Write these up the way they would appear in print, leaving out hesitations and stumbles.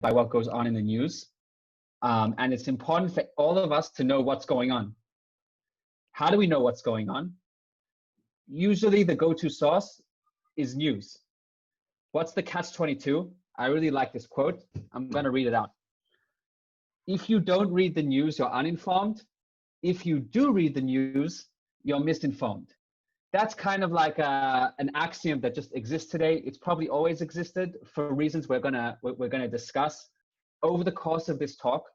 by what goes on in the news. And it's important for all of us to know what's going on. How do we know what's going on? Usually the go-to source is news. What's the catch-22? I really like this quote. I'm going to read it out. If you don't read the news, you're uninformed. If you do read the news, you're misinformed. That's kind of like an axiom that just exists today. It's probably always existed for reasons we're gonna discuss over the course of this talk.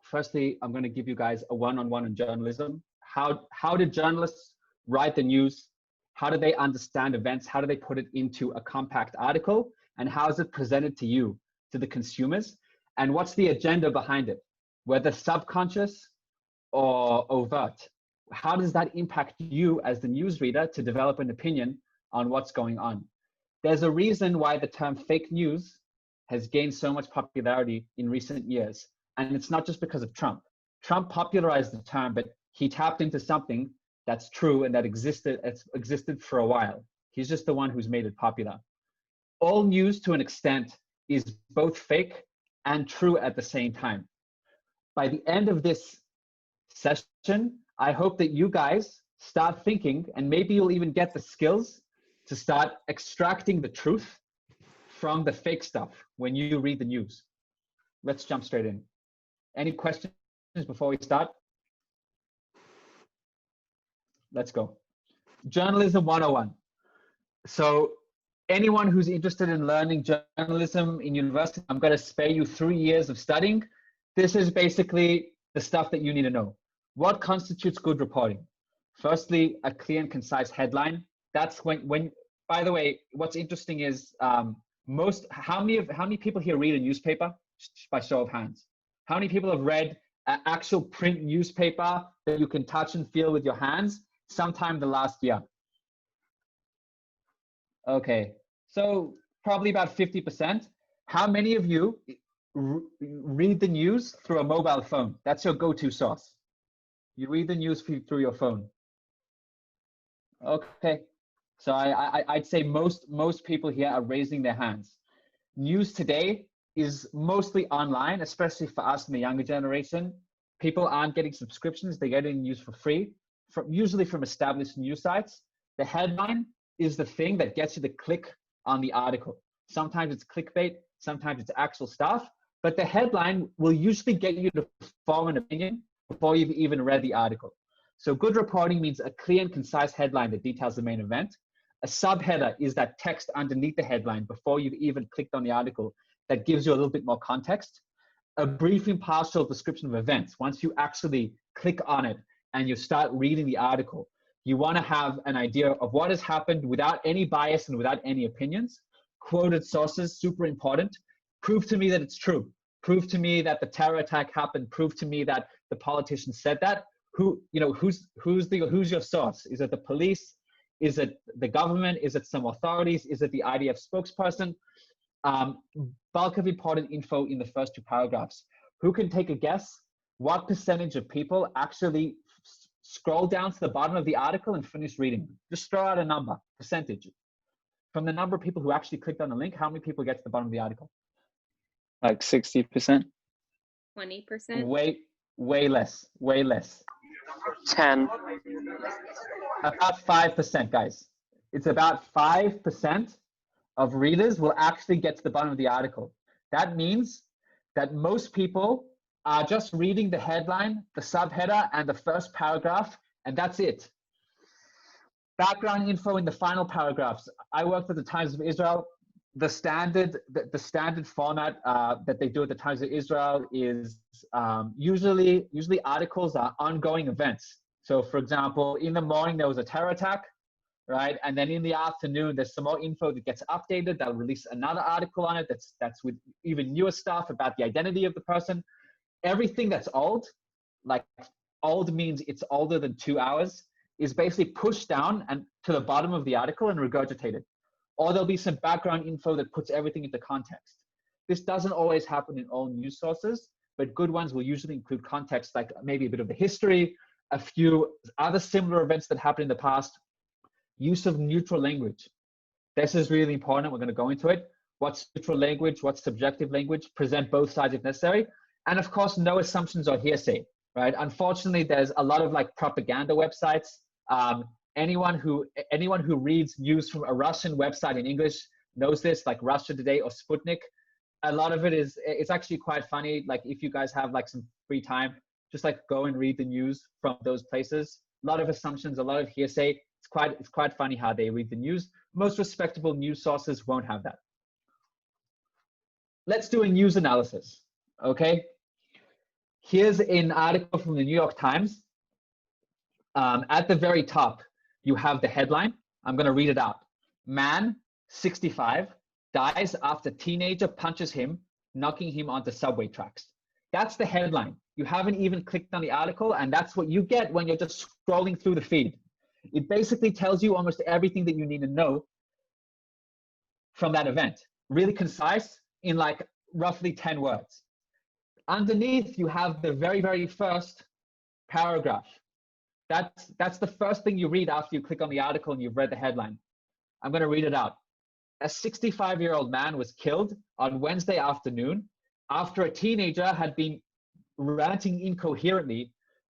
Firstly, I'm gonna give you guys a one-on-one on journalism. How do journalists write the news? How do they understand events? How do they put it into a compact article? And how is it presented to you, to the consumers? And what's the agenda behind it? Whether subconscious or overt. How does that impact you as the newsreader to develop an opinion on what's going on? There's a reason why the term fake news has gained so much popularity in recent years. And it's not just because of Trump. Trump popularized the term, but he tapped into something that's true and that existed for a while. He's just the one who's made it popular. All news to an extent is both fake and true at the same time. By the end of this session, I hope that you guys start thinking, and maybe you'll even get the skills to start extracting the truth from the fake stuff when you read the news. Let's jump straight in. Any questions before we start? Let's go. Journalism 101. So anyone who's interested in learning journalism in university, I'm going to spare you 3 years of studying. This is basically the stuff that you need to know. What constitutes good reporting? Firstly, a clear and concise headline. That's when by the way, what's interesting is how many people here read a newspaper? By show of hands. How many people have read an actual print newspaper that you can touch and feel with your hands sometime the last year? Okay, so probably about 50%. How many of you read the news through a mobile phone? That's your go-to source. You read the news through your phone. Okay, so I'd say most people here are raising their hands. News today is mostly online, especially for us in the younger generation. People aren't getting subscriptions, they're getting news for free, usually from established news sites. The headline is the thing that gets you to click on the article. Sometimes it's clickbait, sometimes it's actual stuff, but the headline will usually get you to form an opinion before you've even read the article. So good reporting means a clear and concise headline that details the main event. A subheader is that text underneath the headline before you've even clicked on the article that gives you a little bit more context. A brief impartial description of events. Once you actually click on it and you start reading the article, you want to have an idea of what has happened without any bias and without any opinions. Quoted sources, super important. Prove to me that it's true. Prove to me that the terror attack happened. Prove to me that the politician said that. Who's your source? Is it the police? Is it the government? Is it some authorities? Is it the IDF spokesperson? Bulk of important info in the first 2 paragraphs. Who can take a guess what percentage of people actually scroll down to the bottom of the article and finish reading? Just throw out a number, percentage. From the number of people who actually clicked on the link, how many people get to the bottom of the article? Like 60%? 20%? Way less. 10. About 5%, guys. It's about 5% of readers will actually get to the bottom of the article. That means that most people are just reading the headline, the subheader, and the first paragraph, and that's it. Background info in the final paragraphs. I worked at the Times of Israel. The standard format that they do at the Times of Israel is usually articles are ongoing events. So for example, in the morning there was a terror attack, right? And then in the afternoon there's some more info that gets updated. They'll release another article on it that's with even newer stuff about the identity of the person. Everything that's old, like old means it's older than 2 hours, is basically pushed down and to the bottom of the article and regurgitated. Or there'll be some background info that puts everything into context. This doesn't always happen in all news sources, but good ones will usually include context, like maybe a bit of the history, a few other similar events that happened in the past. Use of neutral language. This is really important. We're going to go into it. what's neutral language, what's subjective language, present both sides if necessary. And of course, no assumptions or hearsay, right? Unfortunately, there's a lot of like propaganda websites. Anyone who reads news from a Russian website in English knows this, like Russia Today or Sputnik. A lot of it's actually quite funny. Like if you guys have like some free time, just like go and read the news from those places. A lot of assumptions, a lot of hearsay. It's quite funny how they read the news. Most respectable news sources won't have that. Let's do a news analysis, okay? Here's an article from the New York Times. At the very top, you have the headline. I'm gonna read it out. Man, 65, dies after teenager punches him, knocking him onto subway tracks. That's the headline. You haven't even clicked on the article, and that's what you get when you're just scrolling through the feed. It basically tells you almost everything that you need to know from that event. Really concise in like roughly 10 words. Underneath, you have the very, very first paragraph. That's the first thing you read after you click on the article and you've read the headline. I'm going to read it out. A 65-year-old man was killed on Wednesday afternoon after a teenager had been ranting incoherently,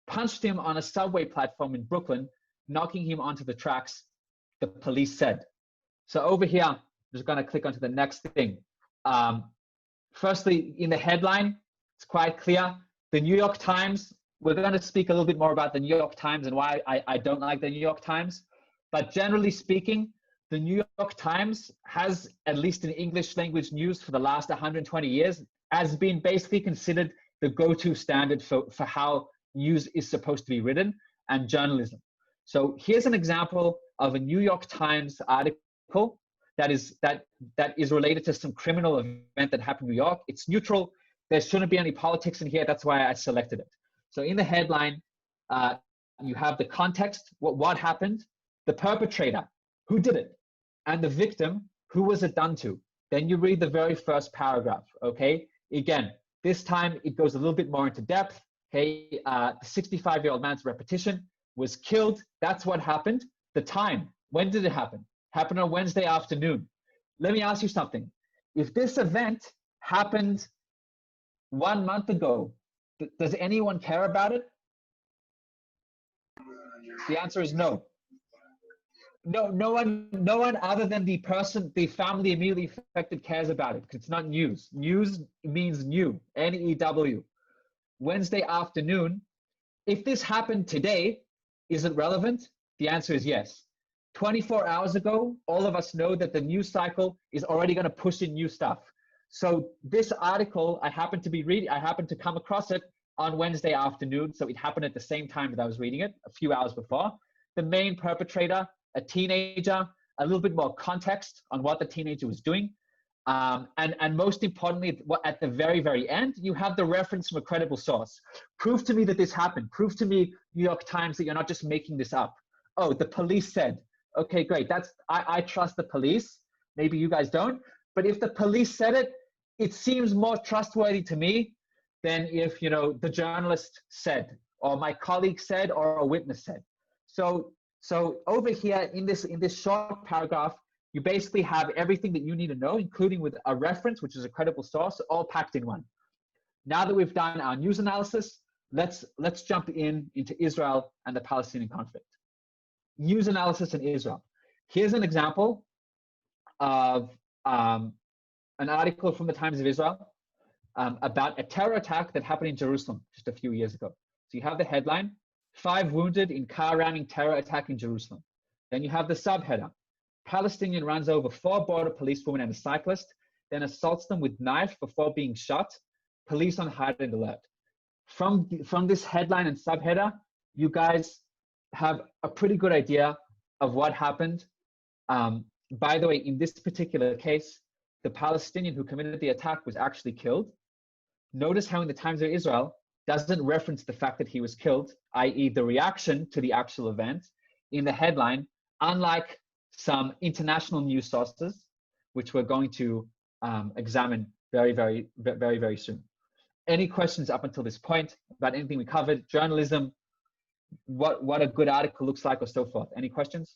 punched him on a subway platform in Brooklyn, knocking him onto the tracks, the police said. So over here, I'm just going to click onto the next thing. Firstly, in the headline, it's quite clear. The New York Times, we're going to speak a little bit more about the New York Times and why I don't like the New York Times. But generally speaking, the New York Times has, at least in English language news for the last 120 years, has been basically considered the go-to standard for how news is supposed to be written and journalism. So here's an example of a New York Times article that is related to some criminal event that happened in New York. It's neutral. There shouldn't be any politics in here. That's why I selected it. So in the headline, you have the context, what happened, the perpetrator, who did it, and the victim, who was it done to. Then you read the very first paragraph, okay? Again, this time it goes a little bit more into depth. Okay, the 65-year-old man's repetition was killed. That's what happened. The time, when did it happen? Happened on Wednesday afternoon. Let me ask you something. If this event happened 1 month ago, does anyone care about it? The answer is no. No one other than the family immediately affected cares about it, because it's not news. News means new, N-E-W. Wednesday afternoon, if this happened today, is it relevant? The answer is yes. 24 hours ago, all of us know that the news cycle is already going to push in new stuff. So this article, I happened to come across it on Wednesday afternoon, so it happened at the same time that I was reading it, a few hours before. The main perpetrator, a teenager, a little bit more context on what the teenager was doing. And most importantly, at the very, very end, you have the reference from a credible source. Prove to me that this happened. Prove to me, New York Times, that you're not just making this up. Oh, the police said. Okay, great. I trust the police. Maybe you guys don't. But if the police said it, it seems more trustworthy to me than if, the journalist said, or my colleague said, or a witness said. So over here in this short paragraph, you basically have everything that you need to know, including with a reference, which is a credible source, all packed in one. Now that we've done our news analysis, let's jump into Israel and the Palestinian conflict. News analysis in Israel. Here's an example of an article from the Times of Israel about a terror attack that happened in Jerusalem just a few years ago. So you have the headline, 5 wounded in car ramming terror attack in Jerusalem. Then you have the subheader, Palestinian runs over 4 border policewomen and a cyclist, then assaults them with knife before being shot. Police on heightened alert. From this headline and subheader, you guys have a pretty good idea of what happened. By the way, in this particular case, the Palestinian who committed the attack was actually killed. Notice how in the Times of Israel doesn't reference the fact that he was killed, i.e. the reaction to the actual event in the headline, unlike some international news sources, which we're going to examine very, very, very, very soon. Any questions up until this point about anything we covered, journalism, what a good article looks like, or so forth? Any questions?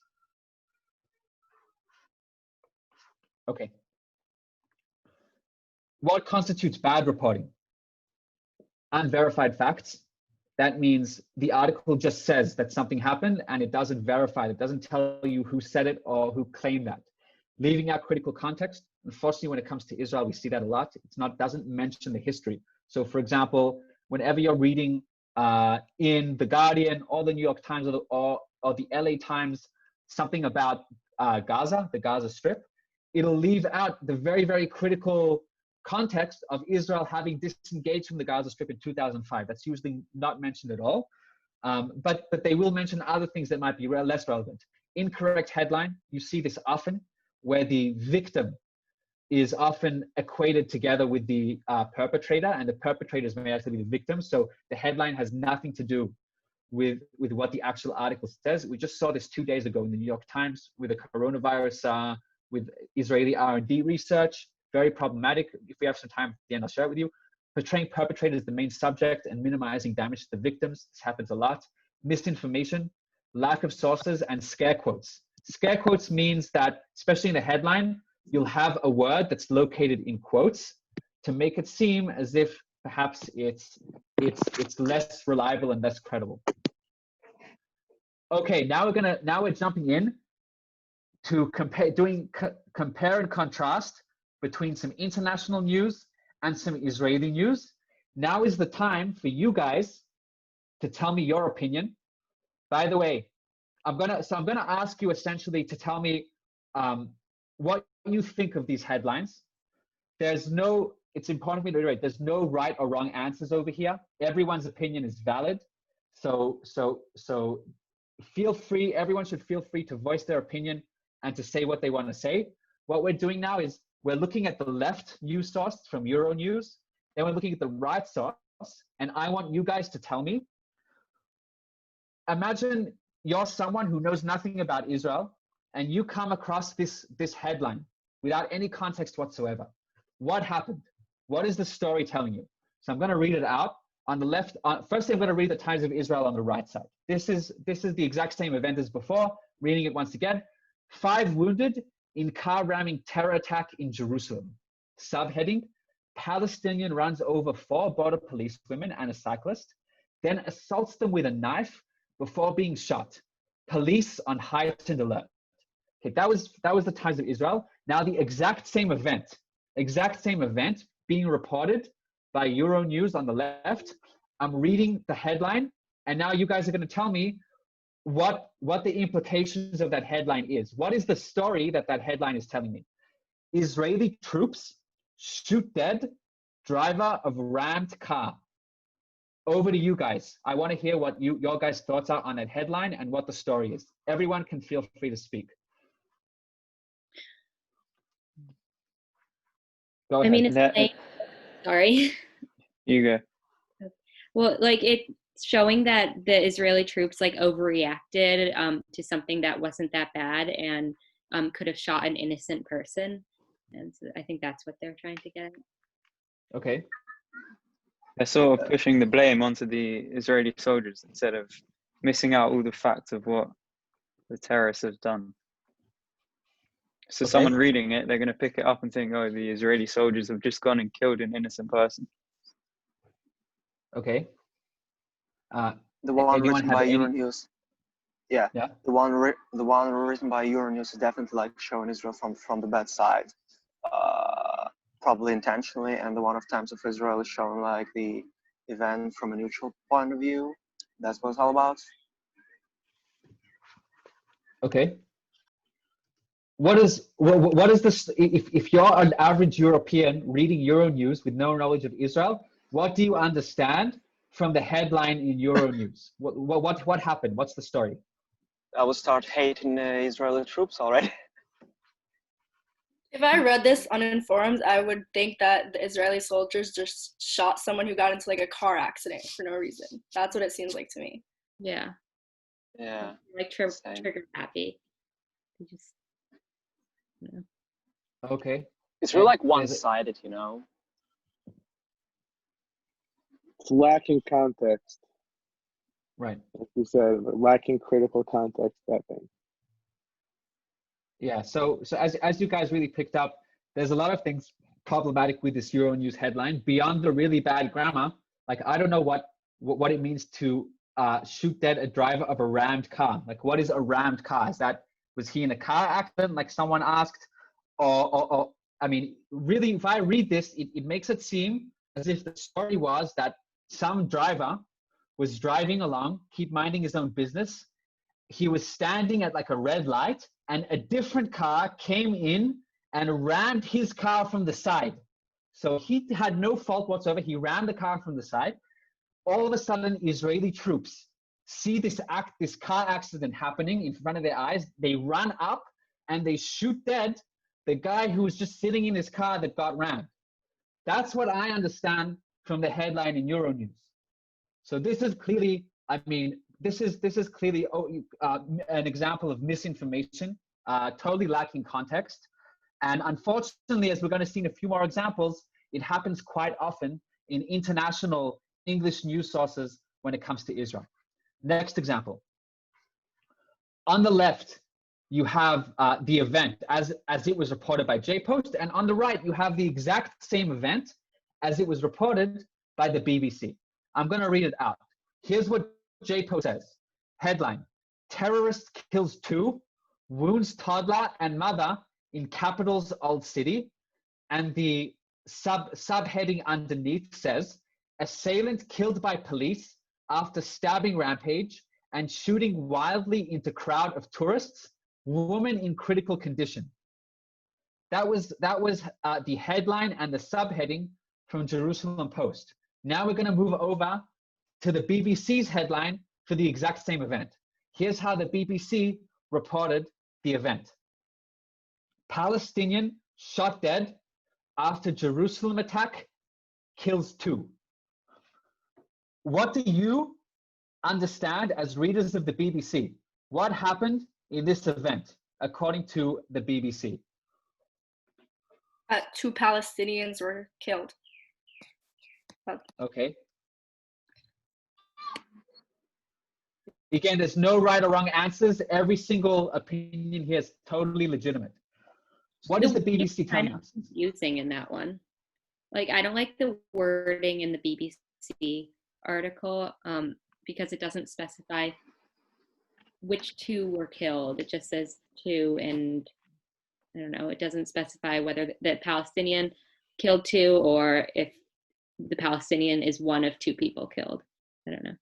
Okay. what constitutes bad reporting? Unverified facts. That means the article just says that something happened and it doesn't verify it. It doesn't tell you who said it or who claimed that. Leaving out critical context. Unfortunately, when it comes to Israel, we see that a lot. Doesn't mention the history. So for example, whenever you're reading in The Guardian or the New York Times or the LA Times, something about Gaza, the Gaza Strip, it'll leave out the very, very critical context of Israel having disengaged from the Gaza Strip in 2005. That's usually not mentioned at all. But they will mention other things that might be less relevant. Incorrect headline, you see this often, where the victim is often equated together with the perpetrator, and the perpetrators may actually be the victim. So the headline has nothing to do with what the actual article says. We just saw this 2 days ago in the New York Times with the coronavirus, with Israeli R&D research. Very problematic. If we have some time at the end, I'll share it with you. Portraying perpetrators as the main subject and minimizing damage to the victims. This happens a lot. Misinformation, lack of sources, and scare quotes. Scare quotes means that, especially in the headline, you'll have a word that's located in quotes to make it seem as if perhaps it's less reliable and less credible. Okay, now we're jumping in to compare and contrast between some international news and some Israeli news. Now is the time for you guys to tell me your opinion. By the way, I'm gonna ask you essentially to tell me what you think of these headlines. It's important for me to reiterate, there's no right or wrong answers over here. Everyone's opinion is valid. So feel free, everyone should feel free to voice their opinion and to say what they want to say. What we're doing now is we're looking at the left news source from Euronews, then we're looking at the right source, and I want you guys to tell me, imagine you're someone who knows nothing about Israel and you come across this headline without any context whatsoever. What happened? What is the story telling you? So I'm going to read it out. On the left, firstly, I'm going to read the Times of Israel on the right side. This is the exact same event as before. Reading it once again. 5 wounded in car ramming terror attack in Jerusalem. Subheading: Palestinian runs over 4 border police women and a cyclist, then assaults them with a knife before being shot. Police on heightened alert. Okay, that was the Times of Israel. Now the exact same event being reported by Euronews on the left. I'm reading the headline, and now you guys are going to tell me what the implications of that headline is. What is the story that headline is telling me? Israeli troops shoot dead driver of rammed car. Over to you guys. I want to hear what your guys' thoughts are on that headline and what the story is. Everyone can feel free to speak. Go ahead. I mean, it's sorry. You go. Well, like it's showing that the Israeli troops like overreacted to something that wasn't that bad and could have shot an innocent person. And so I think that's what they're trying to get. Okay. They're sort of pushing the blame onto the Israeli soldiers instead of missing out all the facts of what the terrorists have done. So Okay. someone reading it, they're going to pick it up and think, oh, the Israeli soldiers have just gone and killed an innocent person. Okay. The one anyone written have by any- Euronews. Yeah. The one written by Euronews is definitely like showing Israel from the bad side, probably intentionally, and the one of Times of Israel is showing like the event from a neutral point of view. That's what it's all about. Okay. What is this? If you're an average European reading Euronews with no knowledge of Israel, what do you understand from the headline in Euronews? What happened? What's the story? I will start hating Israeli troops already. If I read this on forums, I would think that the Israeli soldiers just shot someone who got into like a car accident for no reason. That's what it seems like to me. Yeah. Yeah. Like trigger happy. They just, yeah. Okay. It's really like one-sided, you know. It's lacking context. Right. Like you said, lacking critical context, that thing. Yeah, so as you guys really picked up, there's a lot of things problematic with this Euronews headline, beyond the really bad grammar, like I don't know what it means to shoot dead a driver of a rammed car. Like, what is a rammed car? Was he in a car accident, like someone asked? Or I mean, really, if I read this, it makes it seem as if the story was that some driver was driving along, keep minding his own business. He was standing at like a red light, and a different car came in and rammed his car from the side. So he had no fault whatsoever. He rammed the car from the side. All of a sudden, Israeli troops see this car accident happening in front of their eyes. They run up and they shoot dead the guy who was just sitting in his car that got rammed. That's what I understand from the headline in Euronews. So this is clearly, I mean, this is clearly an example of misinformation, totally lacking context. And unfortunately, as we're going to see in a few more examples, it happens quite often in international English news sources when it comes to Israel. Next example. On the left, you have the event as it was reported by JPost, and on the right, you have the exact same event as it was reported by the BBC. I'm going to read it out. Here's what JPost says. Headline: Terrorist kills 2, wounds toddler and mother in capital's old city. And the subheading underneath says, assailant killed by police after stabbing rampage and shooting wildly into crowd of tourists, woman in critical condition. That was the headline and the subheading from Jerusalem Post. Now we're going to move over to the BBC's headline for the exact same event. Here's how the BBC reported the event. Palestinian shot dead after Jerusalem attack kills 2. What do you understand as readers of the BBC? What happened in this event, according to the BBC? 2 Palestinians were killed. Okay. Again, there's no right or wrong answers. Every single opinion here is totally legitimate. What is the BBC telling us? Confusing in that one. Like, I don't like the wording in the BBC article because it doesn't specify which 2 were killed. It just says 2, and I don't know, it doesn't specify whether the Palestinian killed 2 or if the Palestinian is one of 2 people killed. I don't know.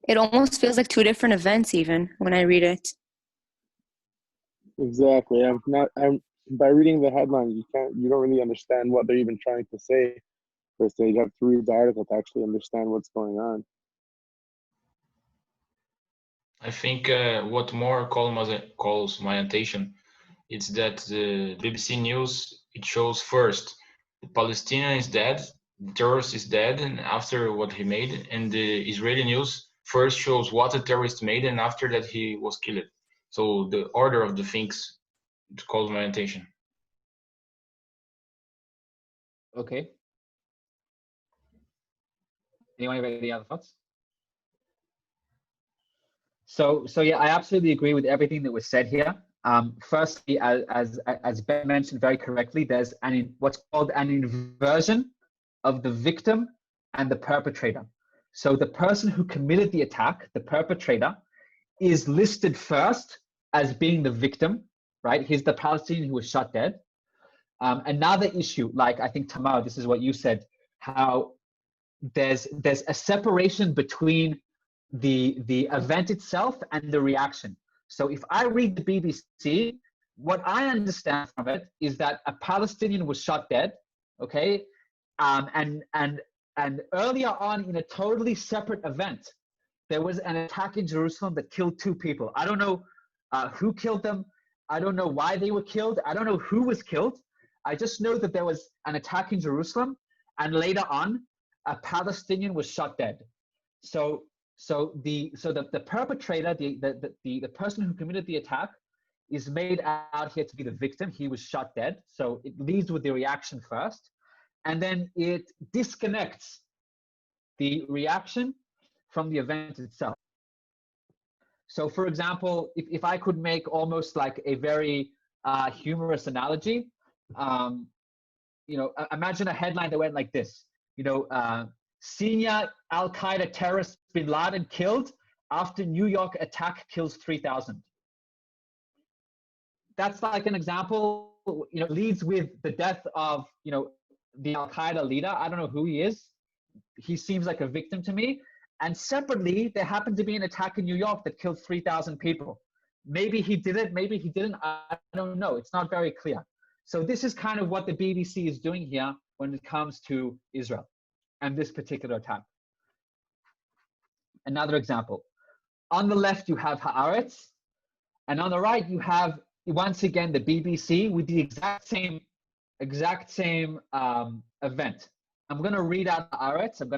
It almost feels like 2 different events even when I read it. Exactly. By reading the headline, you don't really understand what they're even trying to say. First, you have to read the article to actually understand what's going on. I think what more calls my attention is that the BBC News, it shows first the Palestinian is dead, the terrorist is dead, and after what he made, and the Israeli News first shows what the terrorist made, and after that he was killed. So the order of the things, it calls my attention. Okay. Anyone have any other thoughts? So yeah, I absolutely agree with everything that was said here. Firstly, as Ben mentioned very correctly, there's what's called an inversion of the victim and the perpetrator. So the person who committed the attack, the perpetrator, is listed first as being the victim, right? He's the Palestinian who was shot dead. Another issue, like I think Tamar, this is what you said, how there's a separation between the event itself and the reaction. So if I read the BBC, what I understand from it is that a Palestinian was shot dead, okay? And earlier on in a totally separate event, there was an attack in Jerusalem that killed 2 people. I don't know who killed them. I don't know why they were killed. I don't know who was killed. I just know that there was an attack in Jerusalem, and later on, a Palestinian was shot dead. So the perpetrator, the person who committed the attack, is made out here to be the victim. He was shot dead. So it leads with the reaction first, and then it disconnects the reaction from the event itself. So for example, if I could make almost like a very humorous analogy, imagine a headline that went like this, senior Al-Qaeda terrorist bin Laden killed after New York attack kills 3,000. That's like an example, leads with the death of, the Al-Qaeda leader. I don't know who he is. He seems like a victim to me. And separately, there happened to be an attack in New York that killed 3,000 people. Maybe he did it, maybe he didn't. I don't know. It's not very clear. So this is kind of what the BBC is doing here when it comes to Israel and this particular attack. Another example. On the left, you have Haaretz, and on the right, you have, once again, the BBC with the exact same event. I'm going to read out Haaretz, and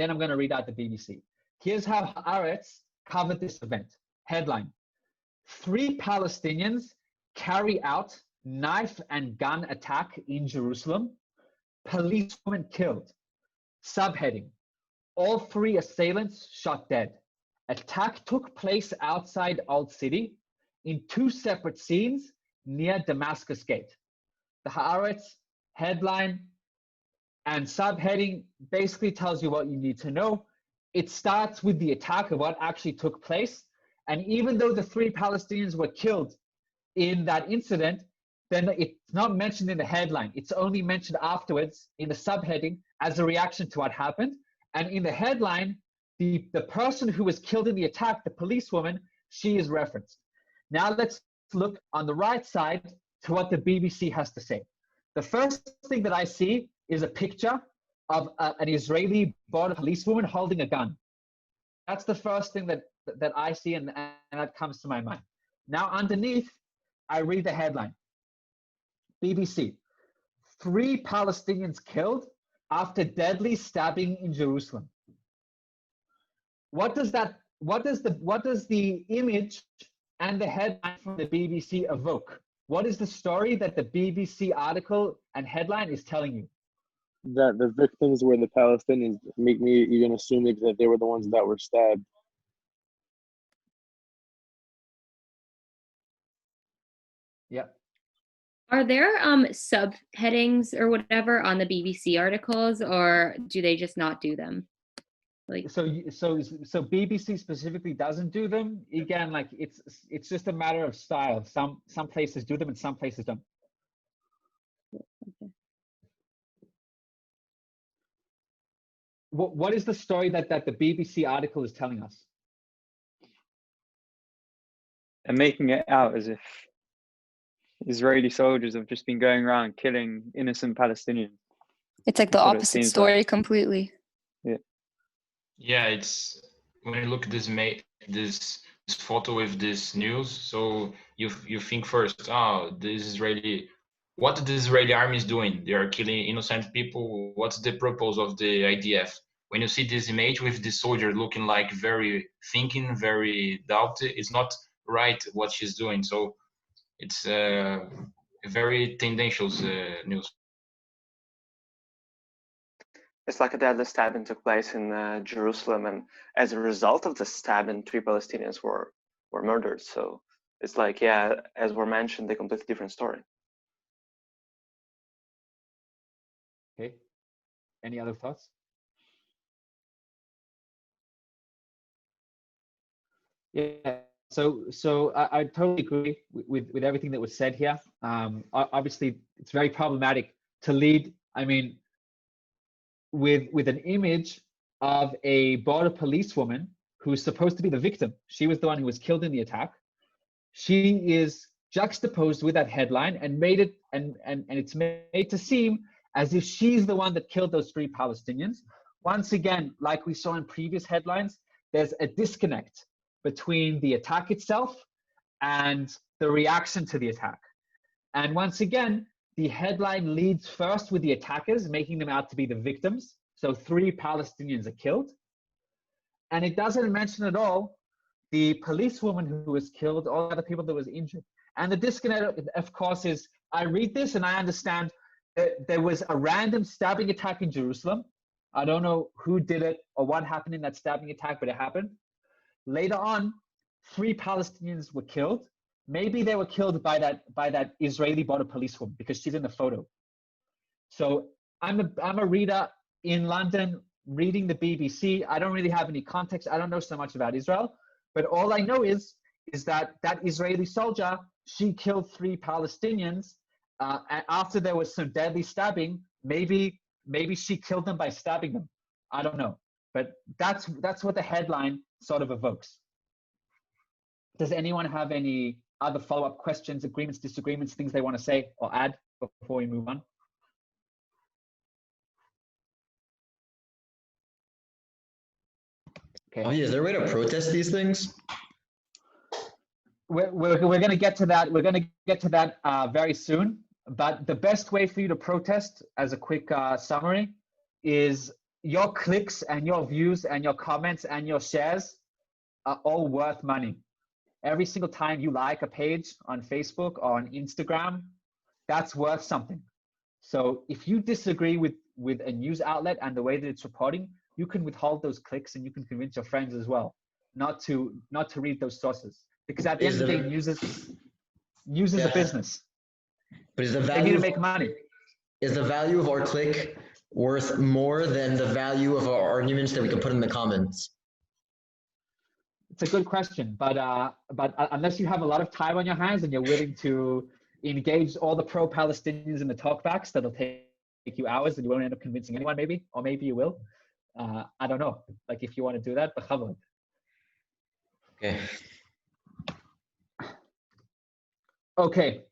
then I'm going to read out the BBC. Here's how Haaretz covered this event. Headline: 3 Palestinians carry out knife and gun attack in Jerusalem. Policewoman killed. Subheading: all 3 assailants shot dead. Attack took place outside Old City in 2 separate scenes near Damascus Gate. The Haaretz headline and subheading basically tells you what you need to know. It starts with the attack of what actually took place. And even though the 3 Palestinians were killed in that incident, then it's not mentioned in the headline. It's only mentioned afterwards in the subheading as a reaction to what happened. And in the headline, the person who was killed in the attack, the policewoman, she is referenced. Now let's look on the right side to what the BBC has to say. The first thing that I see is a picture of an Israeli border policewoman holding a gun. That's the first thing that I see, and that comes to my mind. Now underneath, I read the headline. BBC: 3 Palestinians killed after deadly stabbing in Jerusalem. What does the image and the headline from the BBC evoke? What is the story that the BBC article and headline is telling you? That the victims were the Palestinians. Make me even assume that they were the ones that were stabbed. Yeah. Are there subheadings or whatever on the BBC articles, or do they just not do them? Like, so BBC specifically doesn't do them. Again, like it's just a matter of style. Some places do them and some places don't. okay. What is the story that the BBC article is telling us? And making it out as if Israeli soldiers have just been going around killing innocent Palestinians. It's like the That's what it opposite seems story like. completely. Yeah, it's when you look at this photo with this news, so you think first, oh, what the Israeli army is doing? They are killing innocent people. What's the purpose of the IDF? When you see this image with the soldier looking like very doubted, it's not right what she's doing. So it's very tendentious news. It's like a deadly stabbing took place in Jerusalem, and as a result of the stabbing, 3 Palestinians were murdered. So it's like, yeah, as were mentioned, a completely different story. Okay. Any other thoughts? Yeah. So I totally agree with everything that was said here. Obviously, it's very problematic to lead. I mean, with an image of a border policewoman who's supposed to be the victim. She was the one who was killed in the attack. She is juxtaposed with that headline and made it and it's made to seem as if she's the one that killed those 3 Palestinians. Once again, like we saw in previous headlines, there's a disconnect between the attack itself and the reaction to the attack. And once again, the headline leads first with the attackers, making them out to be the victims. So 3 Palestinians are killed. And it doesn't mention at all the policewoman who was killed, all the other people that was injured. And the disconnect, of course, is I read this and I understand that there was a random stabbing attack in Jerusalem. I don't know who did it or what happened in that stabbing attack, but it happened. Later on, 3 Palestinians were killed. Maybe they were killed by that Israeli border policewoman because she's in the photo. So I'm a reader in London reading the BBC. I don't really have any context. I don't know so much about Israel, but all I know is that Israeli soldier, she killed 3 Palestinians. After there was some deadly stabbing, maybe she killed them by stabbing them. I don't know, but that's what the headline sort of evokes. Does anyone have any other follow-up questions, agreements, disagreements, things they want to say or add before we move on? Okay. Oh, yeah, is there a way to protest these things? We're going to get to that. We're going to get to that very soon. But the best way for you to protest, as a quick summary, is your clicks and your views and your comments and your shares are all worth money. Every single time you like a page on Facebook or on Instagram, that's worth something. So if you disagree with a news outlet and the way that it's reporting, you can withhold those clicks and you can convince your friends as well not to read those sources. Because at the end of the day, news is a business. But is the value, they need to make money. Is the value of our click worth more than the value of our arguments that we can put in the comments? It's a good question, but unless you have a lot of time on your hands and you're willing to engage all the pro-Palestinians in the talkbacks, that'll take you hours and you won't end up convincing anyone, maybe, or maybe you will. I don't know. Like, if you want to do that, b'chavod. Okay. Okay.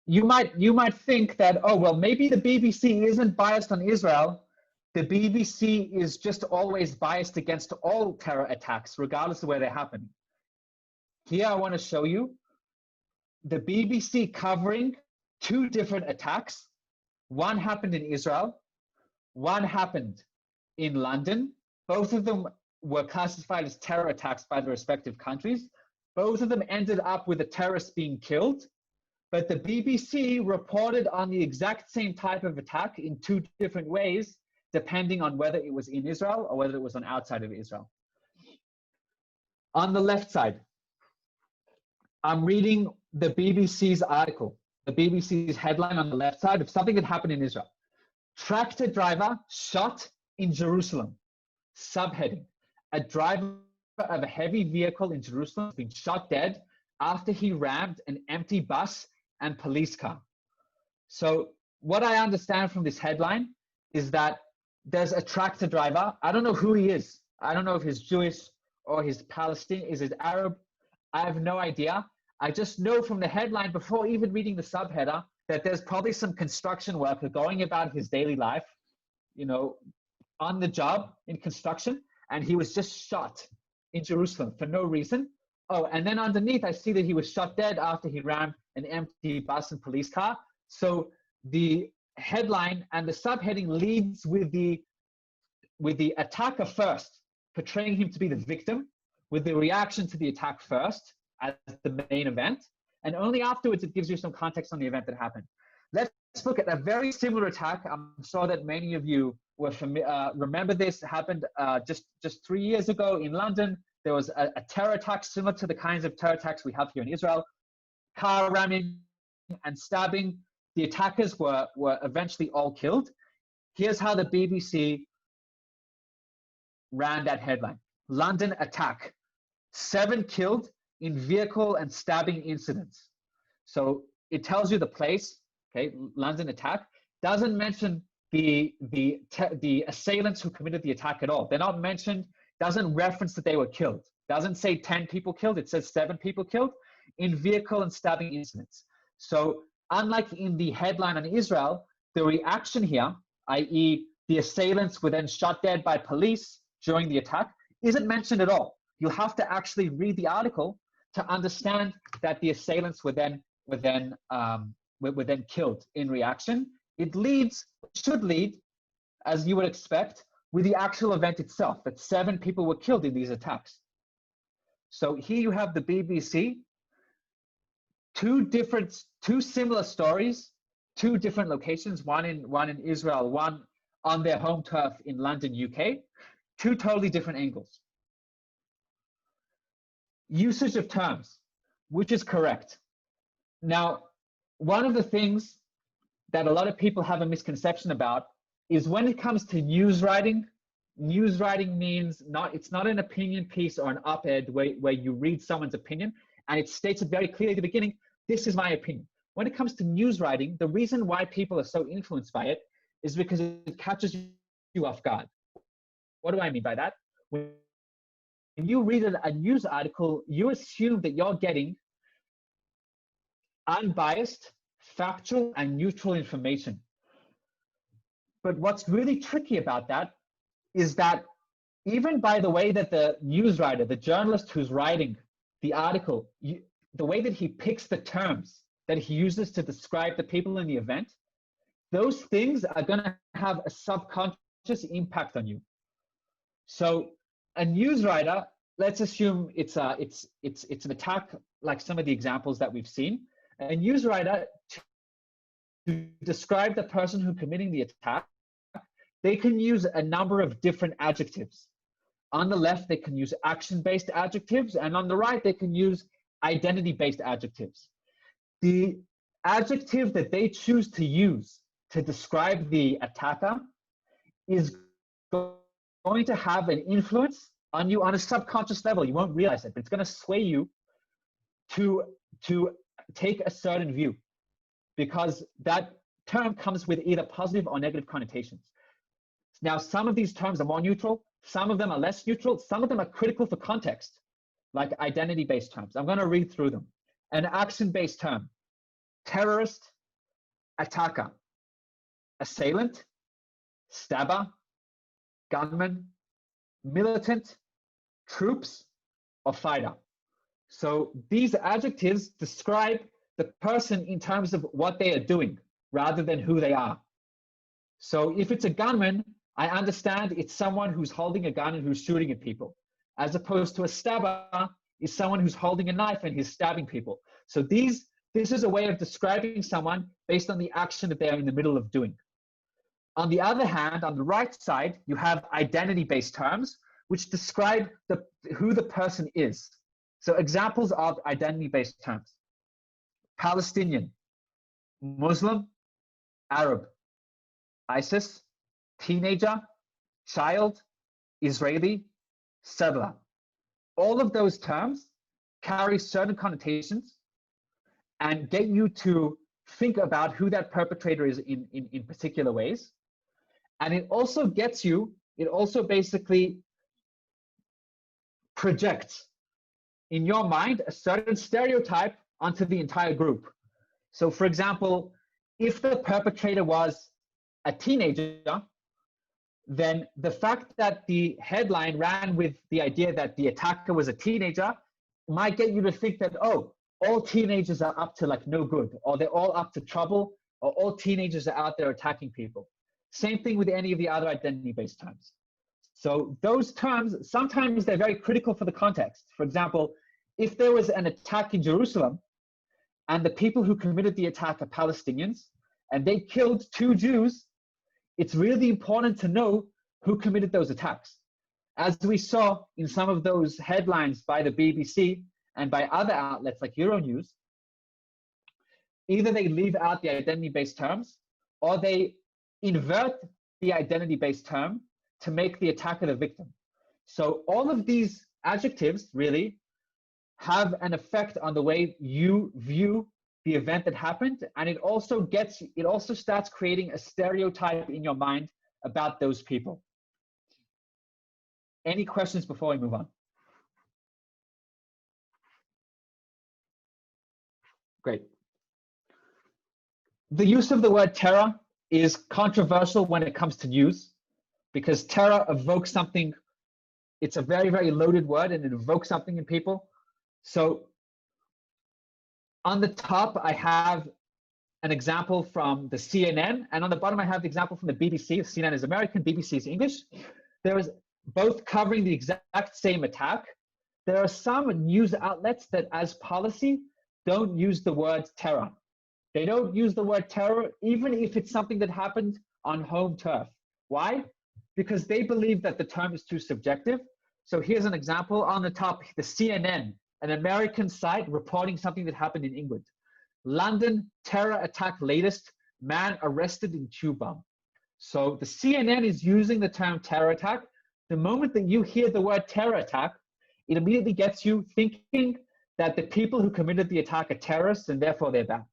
You might think that, oh, well, maybe the BBC isn't biased on Israel. The BBC is just always biased against all terror attacks, regardless of where they're happening. Here I want to show you the BBC covering 2 different attacks. One happened in Israel. One happened in London. Both of them were classified as terror attacks by the respective countries. Both of them ended up with a terrorist being killed. But the BBC reported on the exact same type of attack in 2 different ways, depending on whether it was in Israel or whether it was on outside of Israel. On the left side, I'm reading the BBC's article, the BBC's headline on the left side of something that happened in Israel. Tractor driver shot in Jerusalem. Subheading: a driver of a heavy vehicle in Jerusalem has been shot dead after he rammed an empty bus and police car. So what I understand from this headline is that there's a tractor driver. I don't know who he is. I don't know if he's Jewish or he's Palestinian, is it Arab? I have no idea. I just know from the headline, before even reading the subheader, that there's probably some construction worker going about his daily life, you know, on the job in construction, and he was just shot in Jerusalem for no reason. Oh, and then underneath, I see that he was shot dead after he rammed an empty bus and police car. So the headline and the subheading leads with the attacker first, portraying him to be the victim, with the reaction to the attack first as the main event, and only afterwards it gives you some context on the event that happened. Let's look at a very similar attack. I'm sure that many of you were remember this. It happened just 3 years ago in London. There was a terror attack similar to the kinds of terror attacks we have here in Israel. Car ramming and stabbing. The attackers were eventually all killed. Here's how the BBC ran that headline. London attack. 7 killed in vehicle and stabbing incidents. So it tells you the place, okay, London attack. Doesn't mention the assailants who committed the attack at all. They're not mentioned, doesn't reference that they were killed. Doesn't say 10 people killed, it says 7 people killed in vehicle and stabbing incidents. So unlike in the headline on Israel, the reaction here, i.e. the assailants were then shot dead by police during the attack, isn't mentioned at all. You'll have to actually read the article to understand that the assailants were then killed in reaction. It should lead, as you would expect, with the actual event itself, that 7 people were killed in these attacks. So here you have the BBC, 2 similar stories, 2 different locations, one in Israel, one on their home turf in London, UK, 2 totally different angles. Usage of terms, which is correct. Now, one of the things that a lot of people have a misconception about is when it comes to news writing means it's not an opinion piece or an op-ed where you read someone's opinion and it states it very clearly at the beginning, this is my opinion. When it comes to news writing, the reason why people are so influenced by it is because it catches you off guard. What do I mean by that? When you read a news article, you assume that you're getting unbiased, factual, and neutral information. But what's really tricky about that is that even by the way that the news writer, the journalist who's writing the article, the way that he picks the terms that he uses to describe the people in the event, those things are going to have a subconscious impact on you. So a news writer, let's assume it's an attack like some of the examples that we've seen. A news writer, to describe the person who's committing the attack, they can use a number of different adjectives. On the left, they can use action-based adjectives, and on the right, they can use identity-based adjectives. The adjective that they choose to use to describe the attacker is going to have an influence on you on a subconscious level. You won't realize it, but it's going to sway you to take a certain view, because that term comes with either positive or negative connotations. Now, some of these terms are more neutral, some of them are less neutral, some of them are critical for context, like identity-based terms. I'm going to read through them. An action-based term: terrorist, attacker, assailant, stabber, gunman, militant, troops, or fighter. So these adjectives describe the person in terms of what they are doing rather than who they are. So if it's a gunman, I understand it's someone who's holding a gun and who's shooting at people, as opposed to a stabber is someone who's holding a knife and he's stabbing people. So this is a way of describing someone based on the action that they're in the middle of doing. On the other hand, on the right side, you have identity-based terms, which describe who the person is. So examples of identity-based terms: Palestinian, Muslim, Arab, ISIS, teenager, child, Israeli, settler. All of those terms carry certain connotations and get you to think about who that perpetrator is in particular ways. And it also basically projects in your mind a certain stereotype onto the entire group. So for example, if the perpetrator was a teenager, then the fact that the headline ran with the idea that the attacker was a teenager might get you to think that, oh, all teenagers are up to like no good, or they're all up to trouble, or all teenagers are out there attacking people. Same thing with any of the other identity-based terms. So those terms, sometimes they're very critical for the context. For example, if there was an attack in Jerusalem and the people who committed the attack are Palestinians and they killed 2 Jews, it's really important to know who committed those attacks. As we saw in some of those headlines by the BBC and by other outlets like Euronews, either they leave out the identity-based terms or they invert the identity-based term to make the attacker the victim. So all of these adjectives really have an effect on the way you view the event that happened, and it also starts creating a stereotype in your mind about those people. Any questions before we move on? Great. The use of the word terror is controversial when it comes to news, because terror evokes something. It's a very, very loaded word, and it evokes something in people. So on the top, I have an example from the CNN, and on the bottom, I have the example from the BBC. CNN is American, BBC is English. There is both covering the exact same attack. There are some news outlets that, as policy, don't use the word terror. They don't use the word terror, even if it's something that happened on home turf. Why? Because they believe that the term is too subjective. So here's an example on the top, the CNN, an American site reporting something that happened in England. London terror attack latest, man arrested in Cuba. So the CNN is using the term terror attack. The moment that you hear the word terror attack, it immediately gets you thinking that the people who committed the attack are terrorists and therefore they're bad.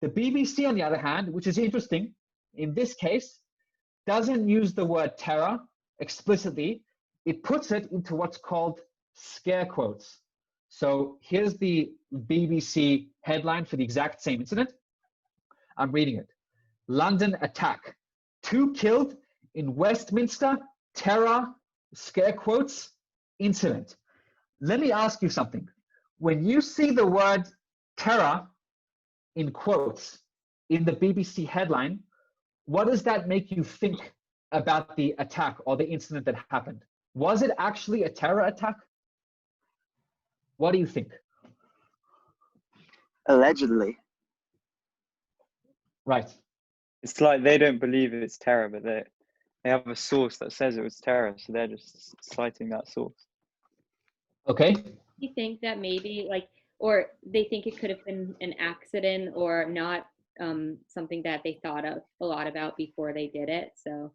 The BBC, on the other hand, which is interesting, in this case, doesn't use the word terror explicitly. It puts it into what's called scare quotes. So here's the BBC headline for the exact same incident. I'm reading it. London attack. 2 killed in Westminster terror, scare quotes, incident. Let me ask you something. When you see the word terror in quotes in the BBC headline, what does that make you think about the attack or the incident that happened? Was it actually a terror attack? What do you think? Allegedly. Right. It's like they don't believe it's terror, but they have a source that says it was terror, so they're just citing that source. Okay. You think that maybe or they think it could have been an accident or not something that they thought of a lot about before they did it. So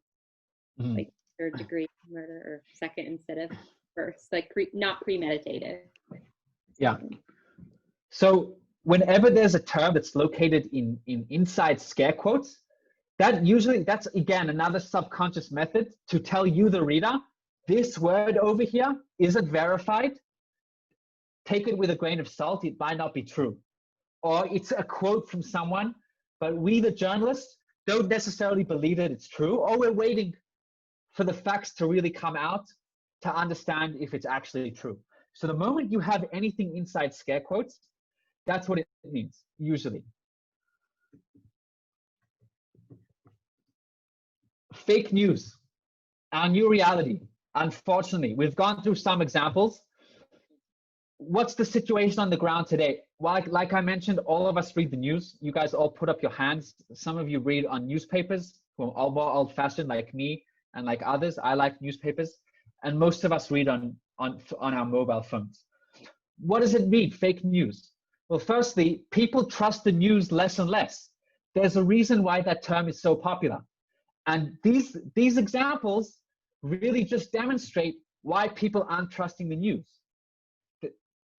like third degree murder or second instead of first, like not premeditated. Yeah. So whenever there's a term that's located in inside scare quotes, that's again another subconscious method to tell you, the reader, this word over here isn't verified. Take it with a grain of salt, it might not be true. Or it's a quote from someone, but we, the journalists, don't necessarily believe that it's true, or we're waiting for the facts to really come out to understand if it's actually true. So the moment you have anything inside scare quotes, that's what it means, usually. Fake news, our new reality. Unfortunately, we've gone through some examples. What's the situation on the ground today? Well, like I mentioned, all of us read the news. You guys all put up your hands. Some of you read on newspapers, who are all more old-fashioned like me and like others. I like newspapers. And most of us read on our mobile phones. What does it mean, fake news? Well, firstly, people trust the news less and less. There's a reason why that term is so popular. And these examples really just demonstrate why people aren't trusting the news.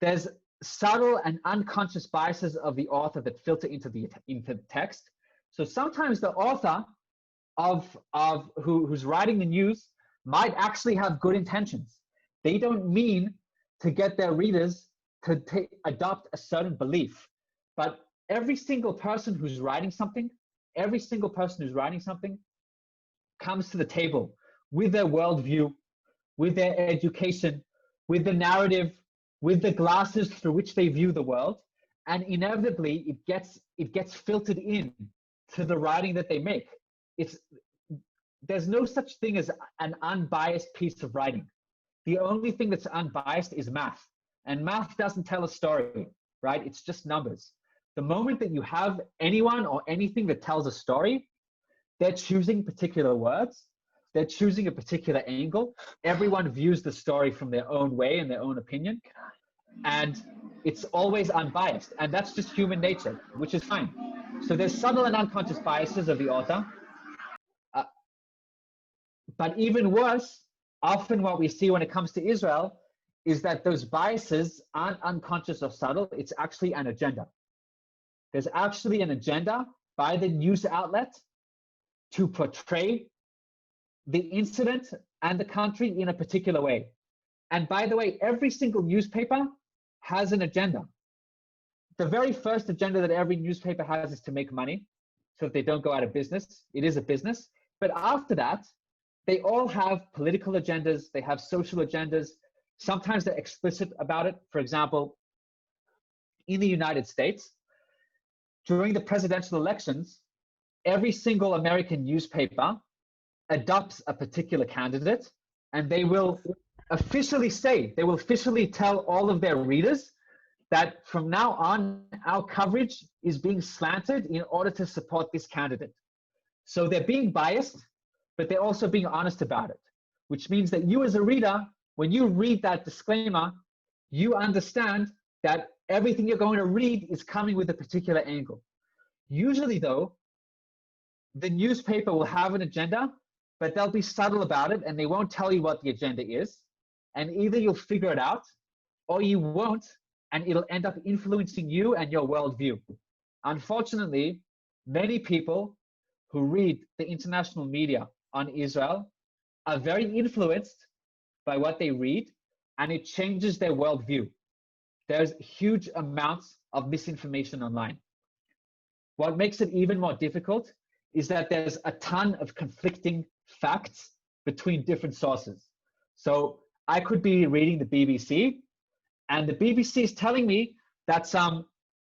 There's subtle and unconscious biases of the author that filter into the text. So sometimes the author who's writing the news might actually have good intentions. They don't mean to get their readers to adopt a certain belief. But every single person who's writing something comes to the table with their worldview, with their education, with the narrative, with the glasses through which they view the world, and inevitably it gets filtered in to the writing that they make. There's no such thing as an unbiased piece of writing. The only thing that's unbiased is math, and math doesn't tell a story, right? It's just numbers. The moment that you have anyone or anything that tells a story, they're choosing particular words, they're choosing a particular angle. Everyone views the story from their own way and their own opinion. And it's always unbiased. And that's just human nature, which is fine. So there's subtle and unconscious biases of the author. But even worse, often what we see when it comes to Israel is that those biases aren't unconscious or subtle. It's actually an agenda. There's actually an agenda by the news outlet to portray the incident and the country in a particular way. And by the way, every single newspaper has an agenda. The very first agenda that every newspaper has is to make money so that they don't go out of business. It is a business. But after that, they all have political agendas. They have social agendas. Sometimes they're explicit about it. For example, in the United States, during the presidential elections, every single American newspaper adopts a particular candidate, and they will officially tell all of their readers that from now on, our coverage is being slanted in order to support this candidate. So they're being biased, but they're also being honest about it, which means that you as a reader, when you read that disclaimer, you understand that everything you're going to read is coming with a particular angle. Usually though, the newspaper will have an agenda, but they'll be subtle about it and they won't tell you what the agenda is. And either you'll figure it out or you won't, and it'll end up influencing you and your worldview. Unfortunately, many people who read the international media on Israel are very influenced by what they read, and it changes their worldview. There's huge amounts of misinformation online. What makes it even more difficult is that there's a ton of conflicting facts between different sources. So I could be reading the BBC, and the BBC is telling me that some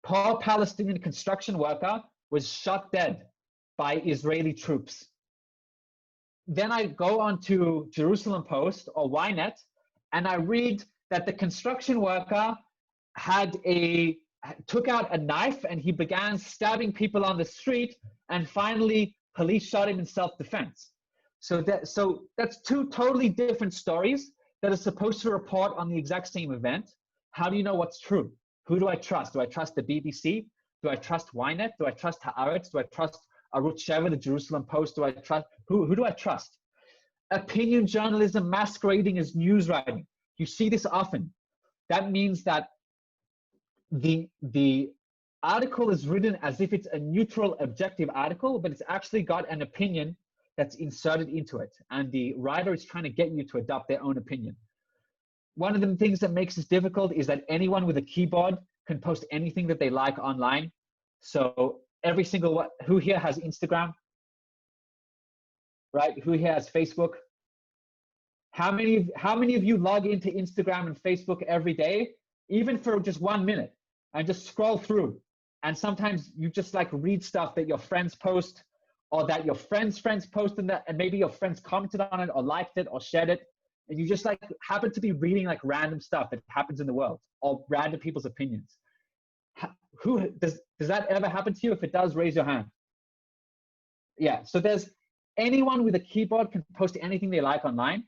poor Palestinian construction worker was shot dead by Israeli troops. Then I go on to Jerusalem Post or Ynet, and I read that the construction worker took out a knife and he began stabbing people on the street, and finally police shot him in self-defense. So that's two totally different stories that are supposed to report on the exact same event. How do you know what's true? Who do I trust? Do I trust the BBC? Do I trust Ynet? Do I trust Haaretz? Do I trust Arutz Sheva, the Jerusalem Post? Do I trust who do I trust? Opinion journalism masquerading as news writing. You see this often. That means that the article is written as if it's a neutral, objective article, but it's actually got an opinion that's inserted into it, and the writer is trying to get you to adopt their own opinion. One of the things that makes this difficult is that anyone with a keyboard can post anything that they like online. So every single one, who here has Instagram? Right? Who here has Facebook? How many of you log into Instagram and Facebook every day, even for just 1 minute, and just scroll through? And sometimes you just like read stuff that your friends post, or that your friends posted that, and maybe your friends commented on it or liked it or shared it, and you just like happen to be reading like random stuff that happens in the world or random people's opinions. Who does that ever happen to you? If it does, raise your hand. Yeah, so there's anyone with a keyboard can post anything they like online.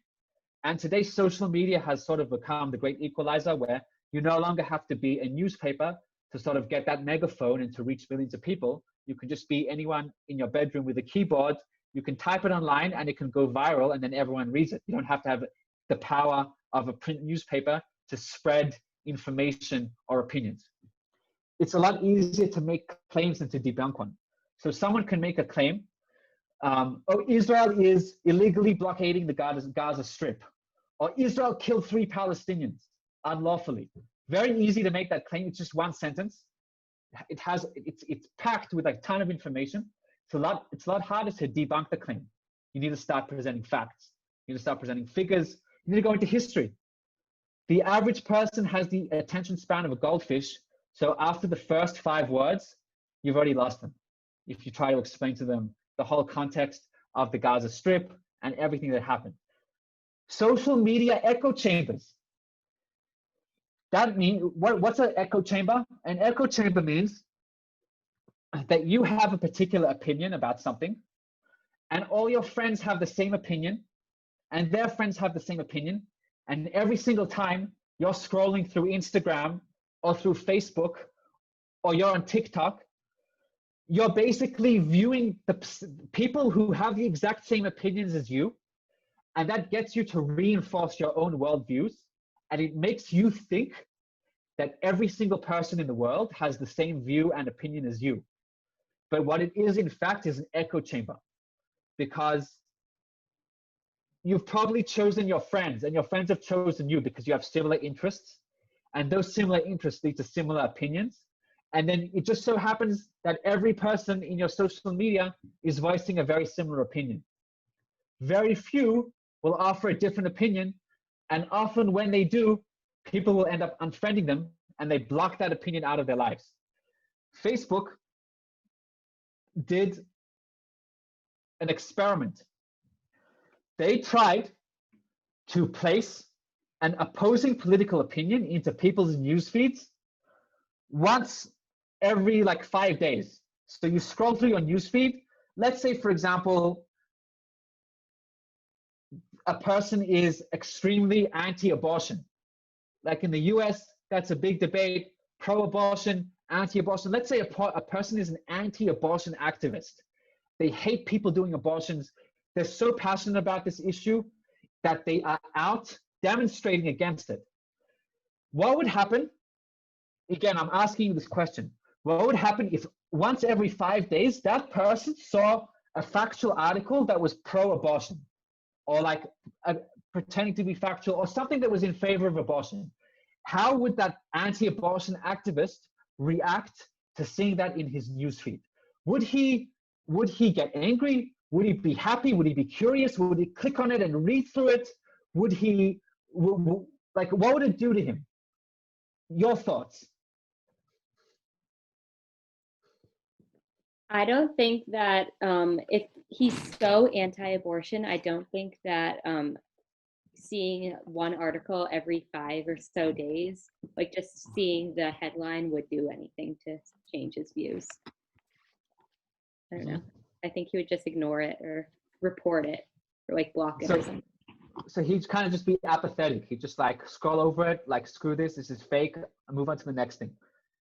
And today social media has sort of become the great equalizer, where you no longer have to be a newspaper to sort of get that megaphone and to reach millions of people. You can just be anyone in your bedroom with a keyboard. You can type it online and it can go viral, and then everyone reads it. You don't have to have the power of a print newspaper to spread information or opinions. It's a lot easier to make claims than to debunk one. So someone can make a claim, oh, Israel is illegally blockading the Gaza Strip, or Israel killed 3 Palestinians unlawfully. Very easy to make that claim. It's just one sentence. It's packed with a ton of information. It's a lot harder to debunk the claim. You need to start presenting facts. You need to start presenting figures. You need to go into history. The average person has the attention span of a goldfish. So after the first 5 words, you've already lost them. If you try to explain to them the whole context of the Gaza Strip and everything that happened. Social media echo chambers. That means, what's an echo chamber? An echo chamber means that you have a particular opinion about something, and all your friends have the same opinion, and their friends have the same opinion, and every single time you're scrolling through Instagram or through Facebook, or you're on TikTok, you're basically viewing the people who have the exact same opinions as you, and that gets you to reinforce your own worldviews, and it makes you think that every single person in the world has the same view and opinion as you. But what it is, in fact, is an echo chamber, because you've probably chosen your friends, and your friends have chosen you because you have similar interests, and those similar interests lead to similar opinions. And then it just so happens that every person in your social media is voicing a very similar opinion. Very few will offer a different opinion, and often when they do, people will end up unfriending them, and they block that opinion out of their lives. Facebook did an experiment. They tried to place an opposing political opinion into people's news feeds once every like 5 days. So you scroll through your news feed. Let's say, for example, a person is extremely anti-abortion. Like in the US, that's a big debate, pro-abortion, anti-abortion. Let's say a person is an anti-abortion activist, They hate people doing abortions. They're so passionate about this issue that they are out demonstrating against it. What would happen? Again, I'm asking you this question. What would happen if once every 5 days that person saw a factual article that was pro-abortion, or like pretending to be factual, or something that was in favor of abortion? How would that anti-abortion activist react to seeing that in his newsfeed? Would he get angry? Would he be happy? Would he be curious? Would he click on it and read through it? Would he, like, what would it do to him? Your thoughts? I don't think that if he's so anti-abortion, I don't think that seeing one article every 5 or so days, like just seeing the headline, would do anything to change his views. I don't know. I think he would just ignore it or report it or like block it or something. So he'd kind of just be apathetic. He'd just like scroll over it, like, screw this is fake, and move on to the next thing.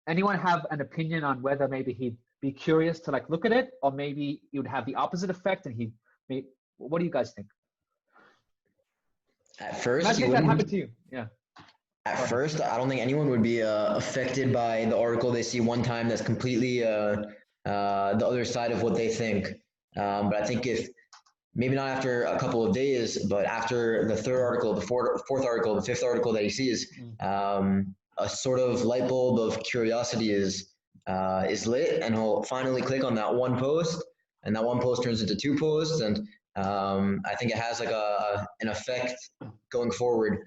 Anyone have an opinion on whether maybe he'd be curious to like look at it, or maybe it would have the opposite effect and what do you guys think? At first, Imagine if that happened to you. Yeah. At first, I don't think anyone would be affected by the article they see one time that's completely the other side of what they think. But I think if, maybe not after a couple of days, but after the 3rd article, the fourth article, the 5th article that he sees, a sort of light bulb of curiosity is lit, and he'll finally click on that one post, and that one post turns into 2 posts, and I think it has like an effect going forward.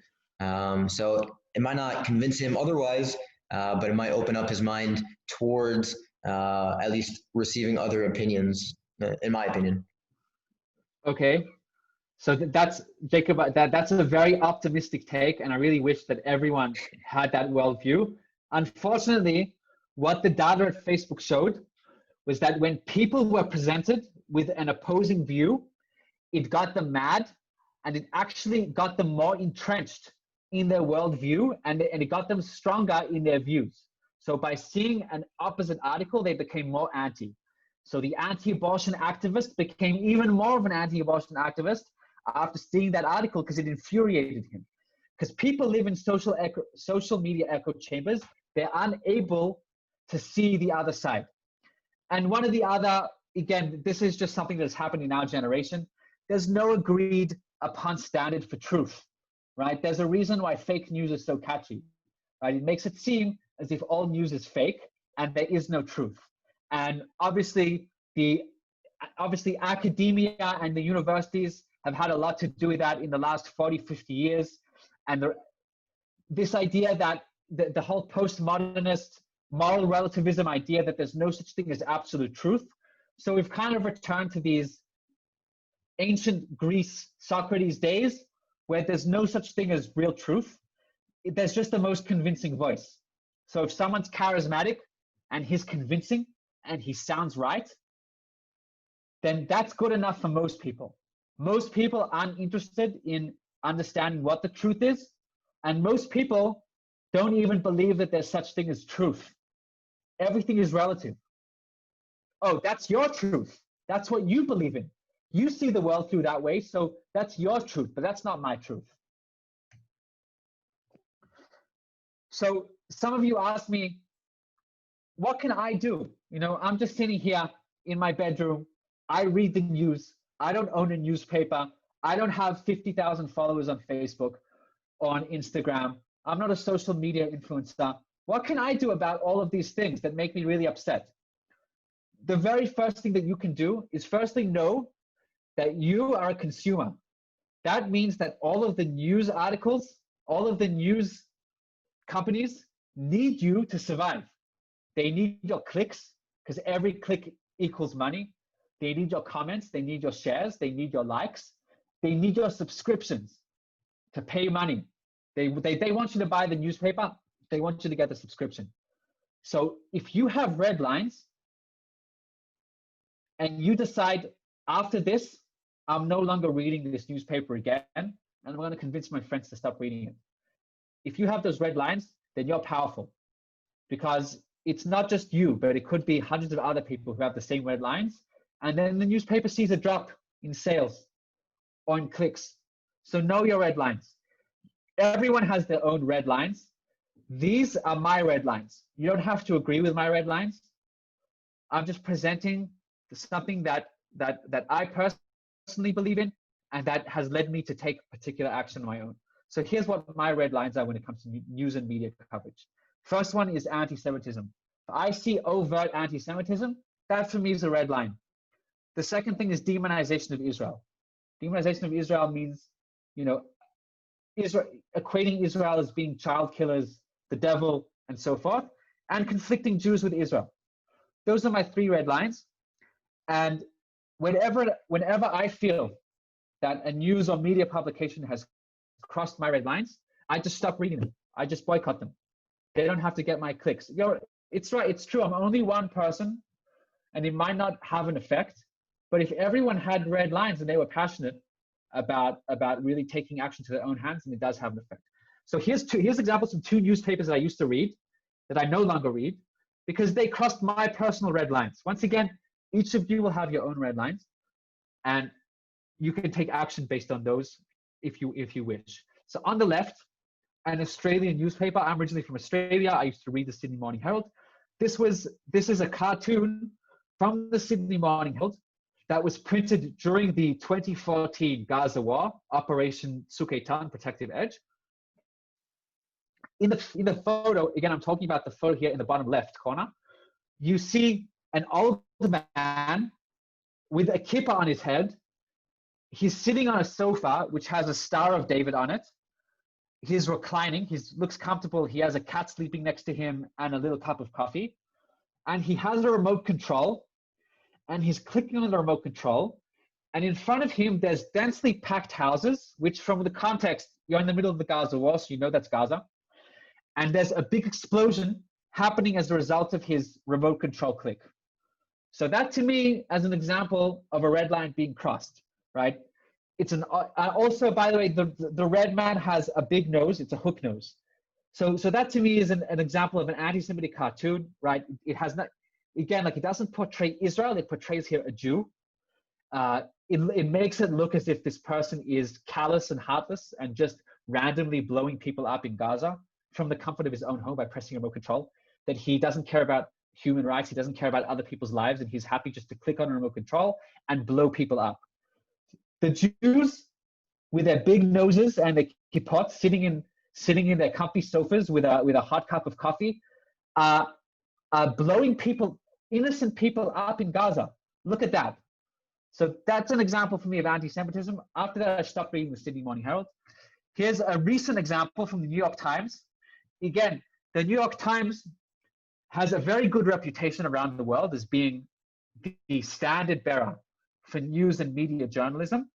So it might not convince him otherwise, but it might open up his mind towards at least receiving other opinions, in my opinion. Okay, so that's Jacob. That's a very optimistic take, and I really wish that everyone had that worldview. Unfortunately, what the data at Facebook showed was that when people were presented with an opposing view, it got them mad, and it actually got them more entrenched in their worldview, and it got them stronger in their views. So by seeing an opposite article, they became more anti. So the anti-abortion activist became even more of an anti-abortion activist after seeing that article, because it infuriated him. Because people live in social media echo chambers. They're unable to see the other side. And one of the other, again, this is just something that's happened in our generation. There's no agreed upon standard for truth, right? There's a reason why fake news is so catchy, right? It makes it seem as if all news is fake and there is no truth. And obviously academia and the universities have had a lot to do with that in the last 40, 50 years. And this idea that the whole postmodernist moral relativism idea that there's no such thing as absolute truth. So we've kind of returned to these ancient Greece, Socrates days, where there's no such thing as real truth. There's just the most convincing voice. So if someone's charismatic and he's convincing and he sounds right, then that's good enough for most people. Most people aren't interested in understanding what the truth is, and most people don't even believe that there's such thing as truth. Everything is relative. Oh, that's your truth. That's what you believe in. You see the world through that way, so that's your truth, but that's not my truth. So some of you ask me, what can I do? You know, I'm just sitting here in my bedroom. I read the news. I don't own a newspaper. I don't have 50,000 followers on Facebook or on Instagram. I'm not a social media influencer. What can I do about all of these things that make me really upset? The very first thing that you can do is firstly know that you are a consumer. That means that all of the news articles, all of the news companies need you to survive. They need your clicks, because every click equals money. They need your comments. They need your shares. They need your likes. They need your subscriptions to pay money. They want you to buy the newspaper. They want you to get the subscription. So if you have red lines and you decide, after this, I'm no longer reading this newspaper again, and I'm going to convince my friends to stop reading it. If you have those red lines, then you're powerful, because it's not just you, but it could be hundreds of other people who have the same red lines, And then the newspaper sees a drop in sales or in clicks. So know your red lines. Everyone has their own red lines. These are my red lines. You don't have to agree with my red lines. I'm just presenting something that I personally believe in, and that has led me to take particular action on my own. So here's what my red lines are when it comes to news and media coverage. First one is anti-Semitism. If I see overt anti-Semitism, that for me is a red line. The second thing is demonization of Israel. Demonization of Israel means, Israel, equating Israel as being child killers, the devil, and so forth, and conflicting Jews with Israel. Those are my 3 red lines. And whenever I feel that a news or media publication has crossed my red lines, I just stop reading them. I just boycott them. They don't have to get my clicks. It's right, it's true. I'm only one person, and it might not have an effect. But if everyone had red lines and they were passionate about really taking action to their own hands, then it does have an effect. So here's examples from 2 newspapers that I used to read that I no longer read because they crossed my personal red lines. Once again, each of you will have your own red lines, and you can take action based on those if you wish. So on the left, an Australian newspaper. I'm originally from Australia. I used to read the Sydney Morning Herald. This is a cartoon from the Sydney Morning Herald that was printed during the 2014 Gaza War, Operation Tsuk Eitan, Protective Edge. In the photo, again, I'm talking about the photo here in the bottom left corner, you see an old man with a kippah on his head. He's sitting on a sofa, which has a Star of David on it. He's reclining, he looks comfortable. He has a cat sleeping next to him and a little cup of coffee. And he has a remote control, and he's clicking on the remote control. And in front of him, there's densely packed houses, which from the context, you're in the middle of the Gaza war, so you know that's Gaza. And there's a big explosion happening as a result of his remote control click. So that to me, as an example of a red line being crossed, right? It's also, by the way, the red man has a big nose. It's a hook nose. So that to me is an example of an anti-Semitic cartoon, right? It has not, again, like it doesn't portray Israel. It portrays here a Jew. It makes it look as if this person is callous and heartless and just randomly blowing people up in Gaza from the comfort of his own home by pressing remote control, that he doesn't care about human rights. He doesn't care about other people's lives, and he's happy just to click on a remote control and blow people up. The Jews with their big noses and their kippot sitting in their comfy sofas with a hot cup of coffee are blowing people, innocent people up in Gaza. Look at that. So that's an example for me of anti-Semitism. After that, I stopped reading the Sydney Morning Herald. Here's a recent example from the New York Times. Again, the New York Times has a very good reputation around the world as being the standard bearer for news and media journalism.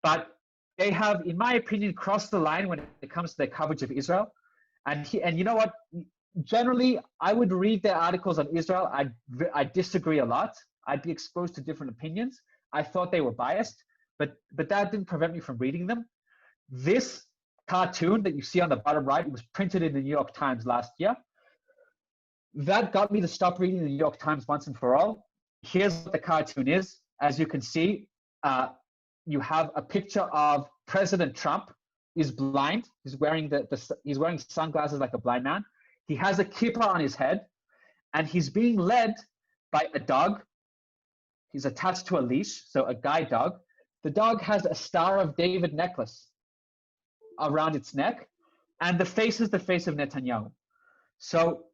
But they have, in my opinion, crossed the line when it comes to their coverage of Israel. And you know what? Generally, I would read their articles on Israel. I disagree a lot. I'd be exposed to different opinions. I thought they were biased, but that didn't prevent me from reading them. This cartoon that you see on the bottom right, it was printed in the New York Times last year. That got me to stop reading the New York Times once and for all. Here's what the cartoon is. As you can see, you have a picture of President Trump. He's blind. He's wearing he's wearing sunglasses like a blind man. He has a kippah on his head, and he's being led by a dog. He's attached to a leash, so a guide dog. The dog has a Star of David necklace around its neck, and the face is the face of Netanyahu. So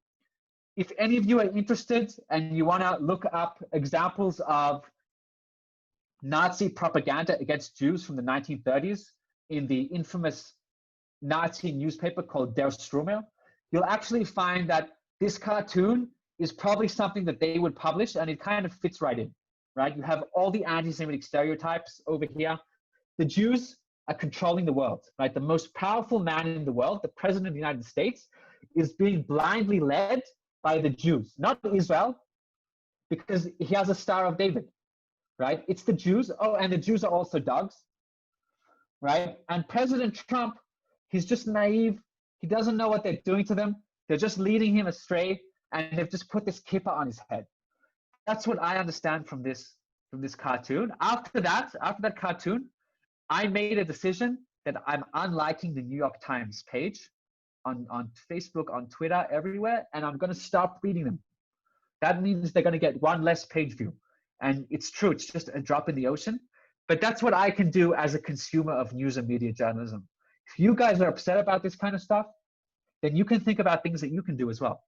if any of you are interested and you want to look up examples of Nazi propaganda against Jews from the 1930s in the infamous Nazi newspaper called Der Stürmer, you'll actually find that this cartoon is probably something that they would publish, and it kind of fits right in, right? You have all the anti-Semitic stereotypes over here. The Jews are controlling the world, right? The most powerful man in the world, the president of the United States, is being blindly led by the Jews, not Israel, because he has a Star of David, right? It's the Jews. Oh, and the Jews are also dogs, right? And President Trump, he's just naive. He doesn't know what they're doing to them. They're just leading him astray, and they've just put this kippah on his head. That's what I understand from this from this cartoon. After that cartoon, I made a decision that I'm unliking the New York Times page on Facebook, on Twitter, everywhere, and I'm going to stop reading them. That means they're going to get one less page view. And it's true, it's just a drop in the ocean. But that's what I can do as a consumer of news and media journalism. If you guys are upset about this kind of stuff, then you can think about things that you can do as well.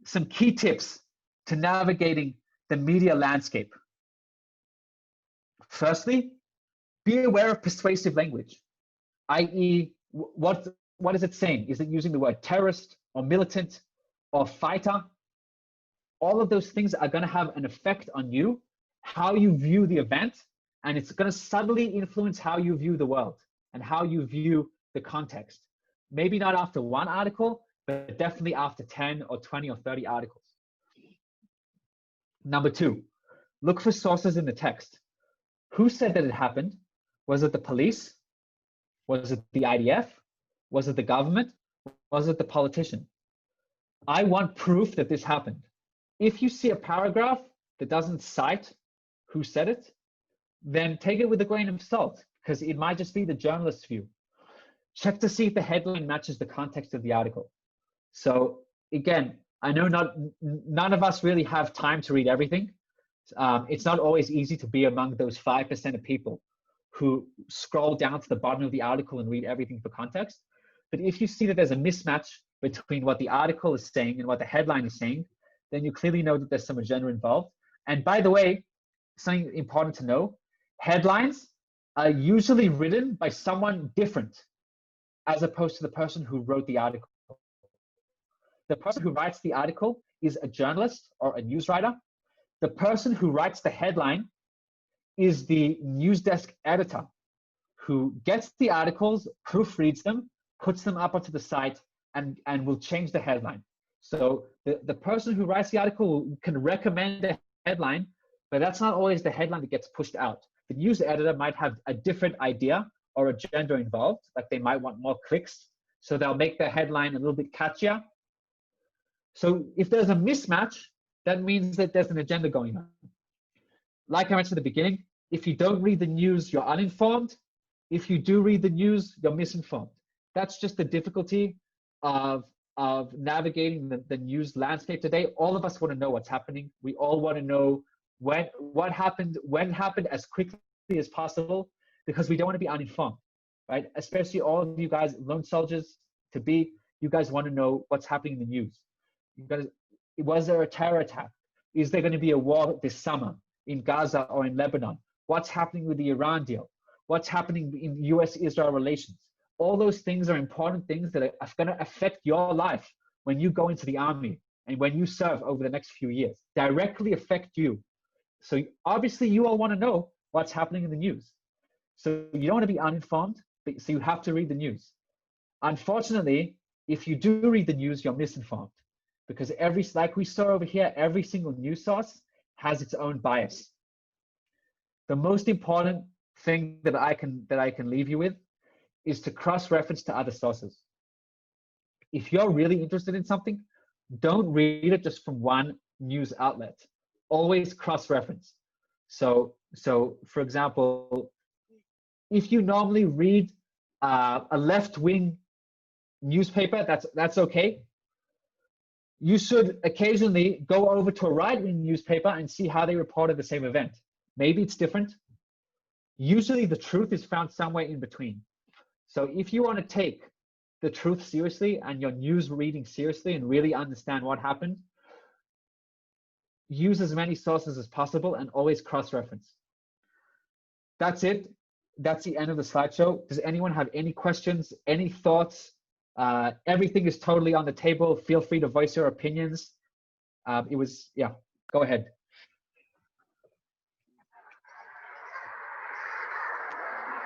Some key tips to navigating the media landscape. Firstly, be aware of persuasive language, i.e., what is it saying? Is it using the word terrorist or militant or fighter? All of those things are going to have an effect on you, how you view the event, and it's going to subtly influence how you view the world and how you view the context. Maybe not after one article, but definitely after 10 or 20 or 30 articles. Number 2, look for sources in the text. Who said that it happened? Was it the police? Was it the IDF? Was it the government? Was it the politician? I want proof that this happened. If you see a paragraph that doesn't cite who said it, then take it with a grain of salt, because it might just be the journalist's view. Check to see if the headline matches the context of the article. So again, I know none of us really have time to read everything. It's not always easy to be among those 5% of people who scroll down to the bottom of the article and read everything for context. But if you see that there's a mismatch between what the article is saying and what the headline is saying, then you clearly know that there's some agenda involved. And by the way, something important to know, headlines are usually written by someone different as opposed to the person who wrote the article. The person who writes the article is a journalist or a news writer. The person who writes the headline is the news desk editor who gets the articles, proofreads them, puts them up onto the site, and will change the headline. So the person who writes the article can recommend a headline, but that's not always the headline that gets pushed out. The news editor might have a different idea or agenda involved, like they might want more clicks, so they'll make the headline a little bit catchier. So if there's a mismatch, that means that there's an agenda going on. Like I mentioned at the beginning, if you don't read the news, you're uninformed. If you do read the news, you're misinformed. That's just the difficulty of navigating the news landscape today. All of us want to know what's happening. We all want to know when happened as quickly as possible, because we don't want to be uninformed, right? Especially all of you guys, lone soldiers to be, you guys want to know what's happening in the news. Was there a terror attack? Is there going to be a war this summer in Gaza or in Lebanon? What's happening with the Iran deal? What's happening in US-Israel relations? All those things are important things that are going to affect your life when you go into the army and when you serve over the next few years, directly affect you. So obviously you all want to know what's happening in the news. So you don't want to be uninformed, so you have to read the news. Unfortunately, if you do read the news, you're misinformed, because like we saw over here, every single news source has its own bias. The most important thing that I can leave you with is to cross-reference to other sources. If you're really interested in something, don't read it just from one news outlet. Always cross-reference. So for example, if you normally read a left-wing newspaper, that's okay. You should occasionally go over to a right-wing newspaper and see how they reported the same event. Maybe it's different. Usually the truth is found somewhere in between. So if you want to take the truth seriously and your news reading seriously and really understand what happened, use as many sources as possible and always cross-reference. That's it. That's the end of the slideshow. Does anyone have any questions, any thoughts? Everything is totally on the table. Feel free to voice your opinions. Yeah, go ahead.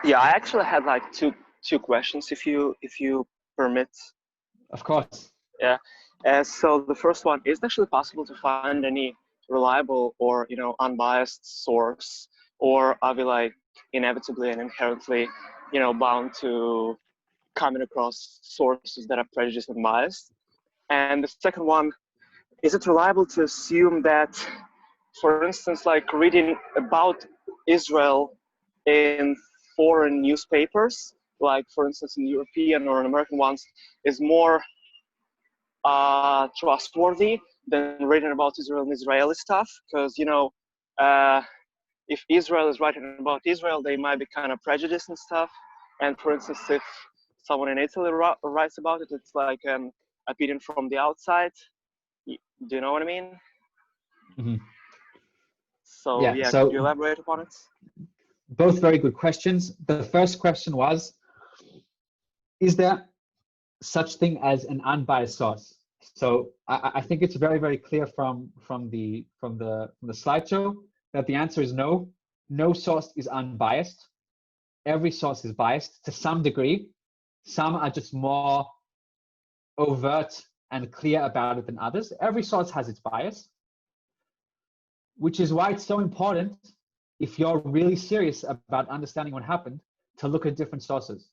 Yeah, I actually had like two questions, if you permit. Of course. Yeah. So the first one, is it actually possible to find any reliable or unbiased source, or are we like inevitably and inherently bound to coming across sources that are prejudiced and biased? And the second one, is it reliable to assume that for instance, like reading about Israel in foreign newspapers, like for instance in European or in American ones, is more trustworthy than reading about Israel and Israeli stuff, because you know, if Israel is writing about Israel, they might be kind of prejudiced and stuff. And for instance, if someone in Italy writes about it, it's like an opinion from the outside. Do you know what I mean? Mm-hmm. So yeah, so could you elaborate upon it? Both very good questions. The first question was, is there such thing as an unbiased source? So I think it's very, very clear from the slideshow that the answer is no. No source is unbiased. Every source is biased to some degree. Some are just more overt and clear about it than others. Every source has its bias, which is why it's so important, if you're really serious about understanding what happened, to look at different sources.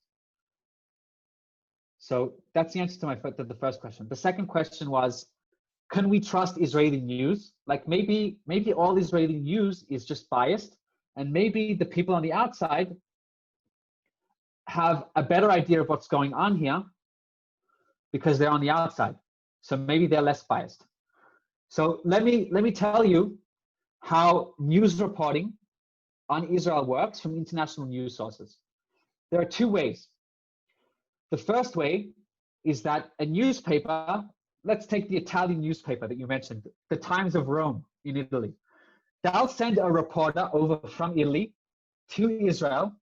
So that's the answer to the first question. The second question was, can we trust Israeli news? Like maybe all Israeli news is just biased, and maybe the people on the outside have a better idea of what's going on here because they're on the outside. So maybe they're less biased. So let me tell you how news reporting on Israel works from international news sources. There are two ways. The first way is that a newspaper, let's take the Italian newspaper that you mentioned, the Times of Rome in Italy. They'll send a reporter over from Italy to Israel,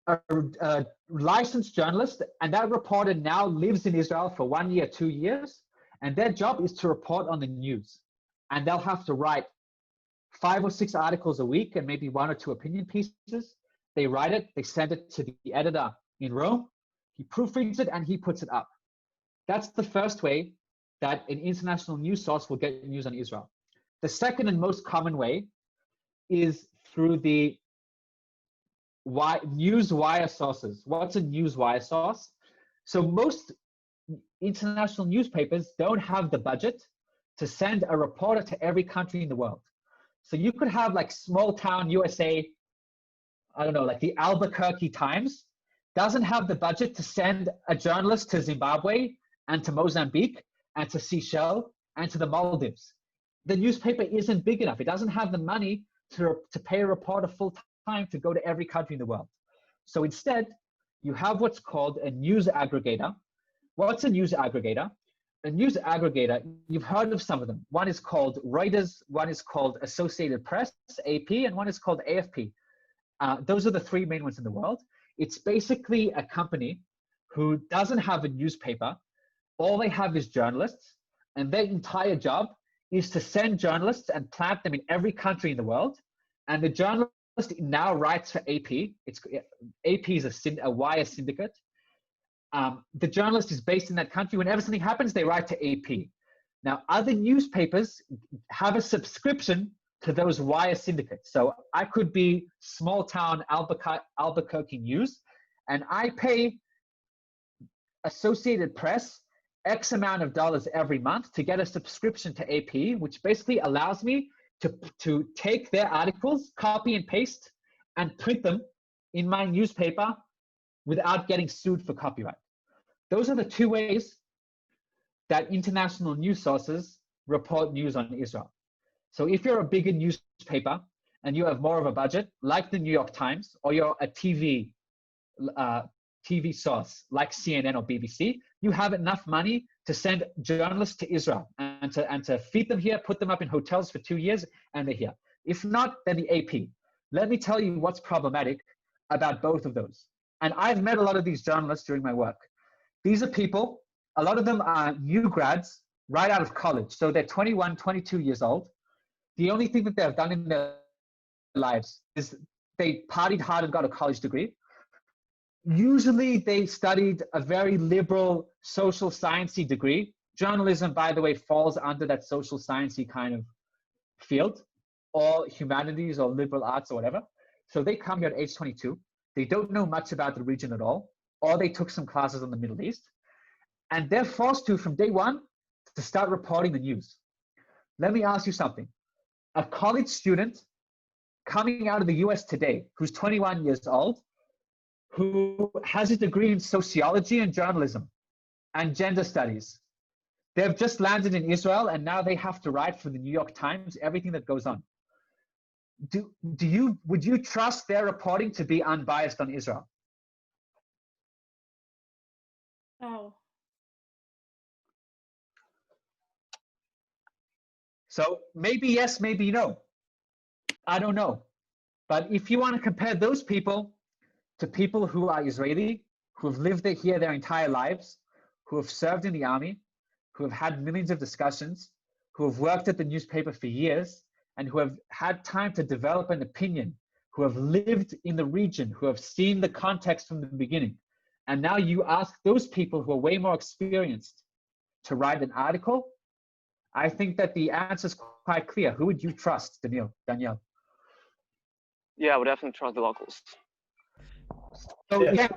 a licensed journalist, and that reporter now lives in Israel for 1 year, 2 years, and their job is to report on the news. And they'll have to write 5 or 6 articles a week and maybe 1 or 2 opinion pieces. They write it, they send it to the editor in Rome, he proofreads it, and he puts it up. That's the first way that an international news source will get news on Israel. The second and most common way is through the news wire sources. What's a news wire source? So most international newspapers don't have the budget to send a reporter to every country in the world. So you could have like small town USA, I don't know, like the Albuquerque Times doesn't have the budget to send a journalist to Zimbabwe and to Mozambique and to Seychelles and to the Maldives. The newspaper isn't big enough. It doesn't have the money to pay a reporter full time to go to every country in the world. So instead, you have what's called a news aggregator. What's a news aggregator? A news aggregator, you've heard of some of them. One is called Reuters, one is called Associated Press, AP, and one is called AFP. Those are the 3 main ones in the world. It's basically a company who doesn't have a newspaper. All they have is journalists, and their entire job is to send journalists and plant them in every country in the world. And the journalist now writes for AP. AP is a wire syndicate. The journalist is based in that country. Whenever something happens, they write to AP. Now, other newspapers have a subscription to those wire syndicates. So I could be small town Albuquerque News, and I pay Associated Press X amount of dollars every month to get a subscription to AP, which basically allows me to take their articles, copy and paste, and print them in my newspaper without getting sued for copyright. Those are the 2 ways that international news sources report news on Israel. So if you're a bigger newspaper and you have more of a budget, like the New York Times, or you're a TV source like CNN or BBC, you have enough money to send journalists to Israel and to feed them here, put them up in hotels for 2 years, and they're here. If not, then the AP. Let me tell you what's problematic about both of those. And I've met a lot of these journalists during my work. These are people, a lot of them are new grads right out of college. So they're 21, 22 years old. The only thing that they've done in their lives is they partied hard and got a college degree. Usually they studied a very liberal social sciencey degree. Journalism, by the way, falls under that social sciencey kind of field, or humanities or liberal arts or whatever. So they come here at age 22. They don't know much about the region at all, or they took some classes on the Middle East. And they're forced to, from day one, to start reporting the news. let me ask you something. A college student coming out of the US today, who's 21 years old, who has a degree in sociology and journalism and gender studies. They've just landed in Israel and now they have to write for the New York Times everything that goes on. Would you trust their reporting to be unbiased on Israel? Oh. So maybe yes, maybe no. I don't know. But if you want to compare those people to people who are Israeli, who have lived here their entire lives, who have served in the army, who have had millions of discussions, who have worked at the newspaper for years, and who have had time to develop an opinion, who have lived in the region, who have seen the context from the beginning. And now you ask those people who are way more experienced to write an article. I think that the answer is quite clear. Who would you trust, Daniel? Yeah, I would definitely trust the locals. So, yeah.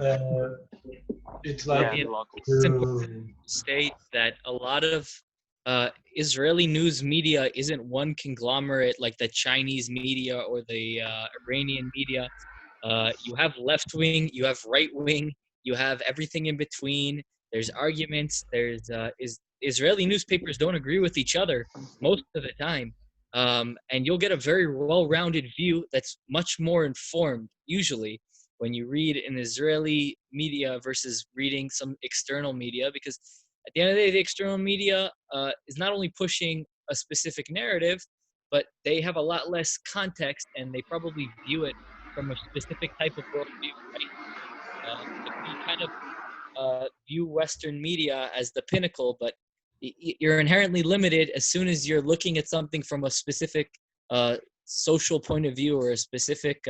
It's like to state that a lot of Israeli news media isn't one conglomerate like the Chinese media or the Iranian media. You have left wing, you have right wing, you have everything in between. There's arguments. There's Israeli newspapers don't agree with each other most of the time, and you'll get a very well-rounded view that's much more informed usually when you read an Israeli media versus reading some external media, because at the end of the day, the external media is not only pushing a specific narrative, but they have a lot less context and they probably view it from a specific type of worldview, right? We kind of view Western media as the pinnacle, but you're inherently limited as soon as you're looking at something from a specific social point of view or a specific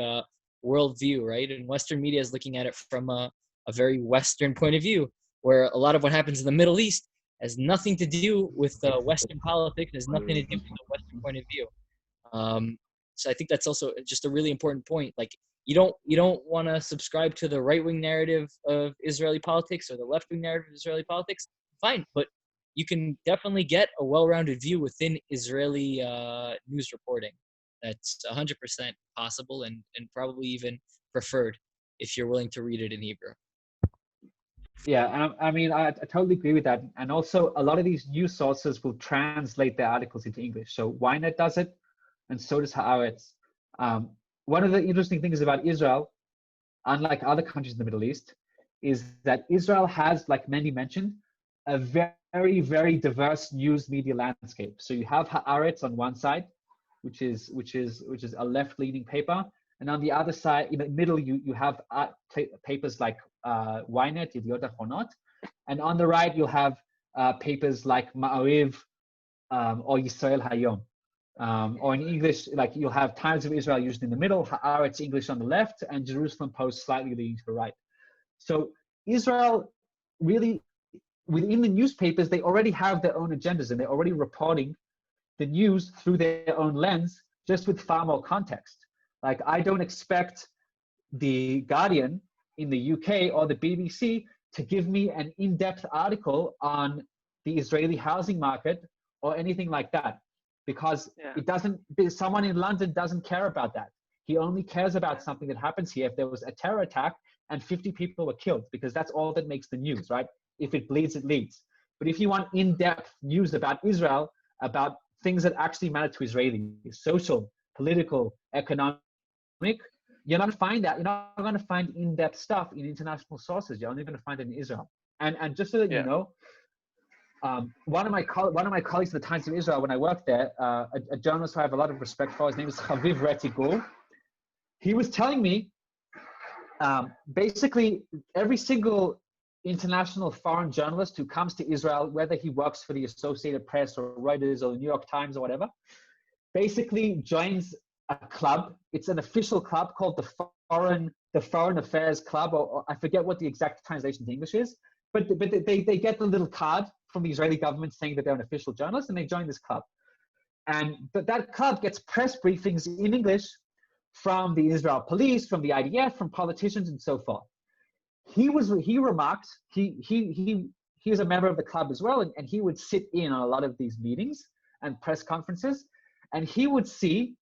worldview, right? And Western media is looking at it from a very Western point of view, where a lot of what happens in the Middle East has nothing to do with Western politics, has nothing to do with the Western point of view. So I think that's also just a really important point. Like, you don't want to subscribe to the right-wing narrative of Israeli politics or the left-wing narrative of Israeli politics. Fine, but you can definitely get a well-rounded view within Israeli news reporting. That's 100% possible and probably even preferred if you're willing to read it in Hebrew. Yeah, I mean, I totally agree with that. And also, a lot of these news sources will translate their articles into English. So Ynet does it, and so does Haaretz. One of the interesting things about Israel, unlike other countries in the Middle East, is that Israel has, like many mentioned, a very, very diverse news media landscape. So you have Haaretz on one side, which is a left-leaning paper, and on the other side, in the middle, you have papers like Ynet, Yediot Ahronot, and on the right you'll have papers like Ma'ariv or Yisrael Hayom, or in English, like you'll have Times of Israel usually in the middle, Haaretz English on the left, and Jerusalem Post slightly leaning to the right. So Israel really, within the newspapers, they already have their own agendas and they're already reporting the news through their own lens, just with far more context. Like, I don't expect the Guardian in the UK or the BBC to give me an in-depth article on the Israeli housing market or anything like that, because it doesn't, someone in London doesn't care about that. He only cares about something that happens here if there was a terror attack and 50 people were killed, because that's all that makes the news, right? If it bleeds, it leads. But if you want in-depth news about Israel, about things that actually matter to Israelis, social, political, economic, you're not going to find that. You're not going to find in-depth stuff in international sources. You're only going to find it in Israel. And just so that you know, one of my colleagues at the Times of Israel, when I worked there, a journalist who I have a lot of respect for, his name is Chaviv Retigur. He was telling me, basically, every single international foreign journalist who comes to Israel, whether he works for the Associated Press or Reuters or the New York Times or whatever, basically joins a club. It's an official club called the Foreign Affairs Club, or I forget what the exact translation to English is, but they get the little card from the Israeli government saying that they're an official journalist, and they join this club. And that club gets press briefings in English from the Israel police, from the IDF, from politicians, and so forth. He remarked, he is a member of the club as well, and he would sit in on a lot of these meetings, and press conferences, and he would see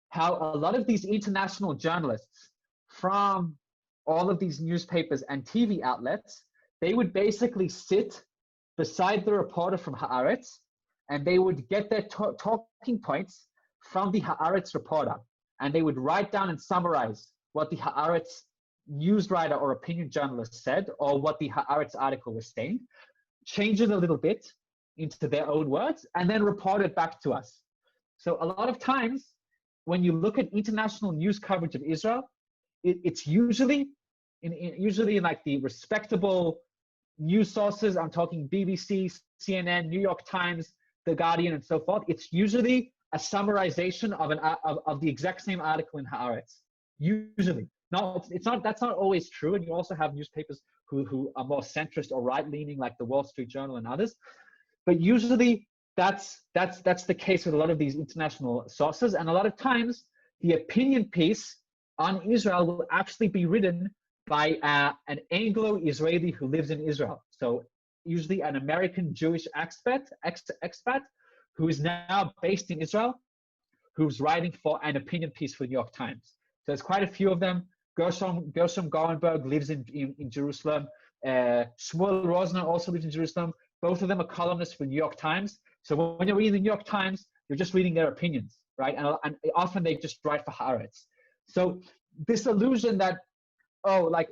how a lot of these international journalists from all of these newspapers and TV outlets, they would basically sit beside the reporter from Haaretz, and they would get their talking points from the Haaretz reporter, and they would write down and summarize what the Haaretz news writer or opinion journalist said, or what the Haaretz article was saying, change it a little bit into their own words, and then report it back to us. So a lot of times, when you look at international news coverage of Israel, it's usually in like the respectable news sources. I'm talking BBC, CNN, New York Times, The Guardian, and so forth. It's usually a summarization of the exact same article in Haaretz. Usually, that's not always true. And you also have newspapers who are more centrist or right-leaning, like the Wall Street Journal and others. But usually, that's the case with a lot of these international sources. And a lot of times, the opinion piece on Israel will actually be written by an Anglo-Israeli who lives in Israel. So usually an American Jewish expat who is now based in Israel, who's writing for an opinion piece for the New York Times. So there's quite a few of them. Gershom Gorenberg lives in Jerusalem. Shmuel Rosner also lives in Jerusalem. Both of them are columnists for the New York Times. So when you're reading the New York Times, you're just reading their opinions, right? And often they just write for Haaretz. So this illusion that, oh, like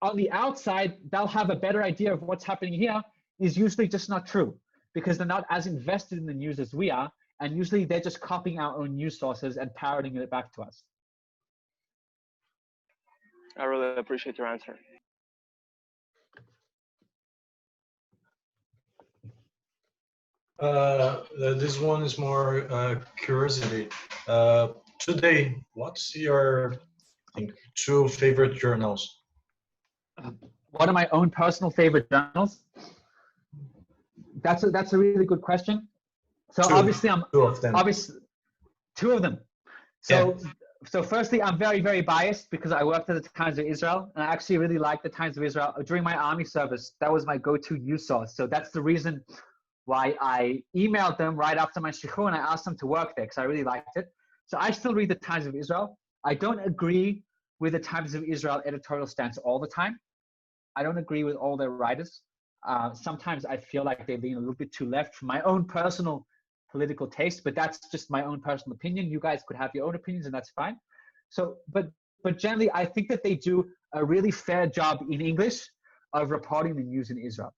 on the outside, they'll have a better idea of what's happening here is usually just not true, because they're not as invested in the news as we are. And usually they're just copying our own news sources and parroting it back to us. I really appreciate your answer. This one is more curiosity. Today, what's your, I think, 2 favorite journals? One of my own personal favorite journals. That's a really good question. So obviously two of them. Obviously, 2 of them. So yeah. So firstly, I'm very, very biased because I worked at the Times of Israel, and I actually really liked the Times of Israel. During my army service, that was my go-to news source. So that's the reason why I emailed them right after my shichur, and I asked them to work there because I really liked it. So I still read the Times of Israel. I don't agree with the Times of Israel editorial stance all the time. I don't agree with all their writers. Sometimes I feel like they lean a little bit too left from my own personal political taste, but that's just my own personal opinion. You guys could have your own opinions, and that's fine. So, but generally, I think that they do a really fair job in English of reporting the news in Israel.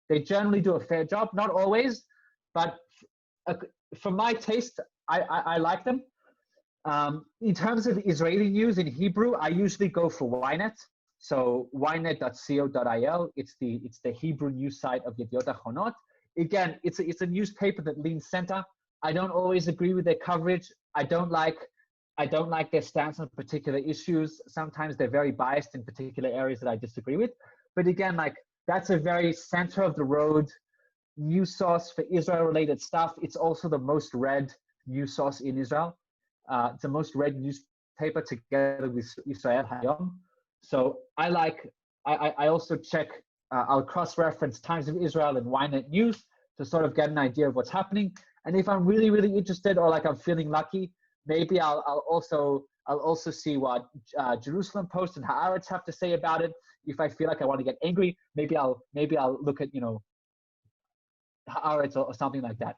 They generally do a fair job, not always, but for my taste, I like them. In terms of Israeli news in Hebrew, I usually go for Ynet. So ynet.co.il, it's the Hebrew news site of Yediot Achronot. Again, it's a newspaper that leans center. I don't always agree with their coverage. I don't like their stance on particular issues. Sometimes they're very biased in particular areas that I disagree with. But again, like that's a very center of the road news source for Israel related stuff. It's also the most read news source in Israel. It's the most read newspaper together with Israel Hayom. So I also check, I'll cross-reference Times of Israel and Ynet News to sort of get an idea of what's happening. And if I'm really, really interested, or like I'm feeling lucky, maybe I'll also see what Jerusalem Post and Haaretz have to say about it. If I feel like I want to get angry, maybe I'll look at, Haaretz or something like that.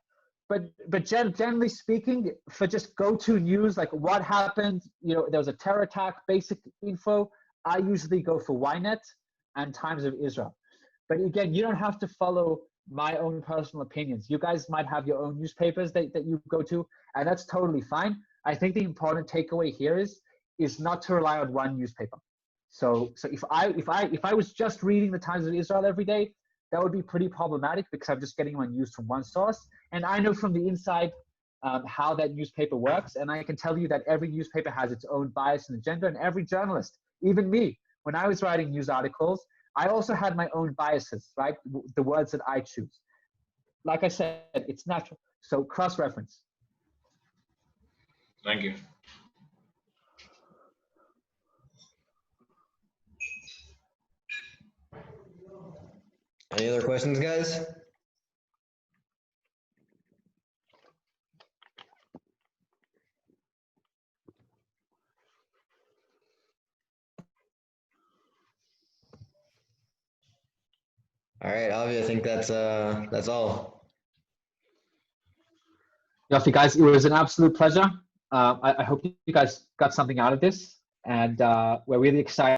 But generally speaking, for just go-to news, like what happened, there was a terror attack, basic info, I usually go for Ynet and Times of Israel. But again, you don't have to follow my own personal opinions. You guys might have your own newspapers that you go to, and that's totally fine. I think the important takeaway here is not to rely on one newspaper. So if I was just reading the Times of Israel every day, that would be pretty problematic because I'm just getting my news from one source. And I know from the inside how that newspaper works. And I can tell you that every newspaper has its own bias and agenda, and every journalist, even me, when I was writing news articles, I also had my own biases, right? The words that I choose. Like I said, it's natural. So cross-reference. Thank you. Any other questions, guys? All right, Avi, I think that's all. Yofi, guys, it was an absolute pleasure. I hope you guys got something out of this, and we're really excited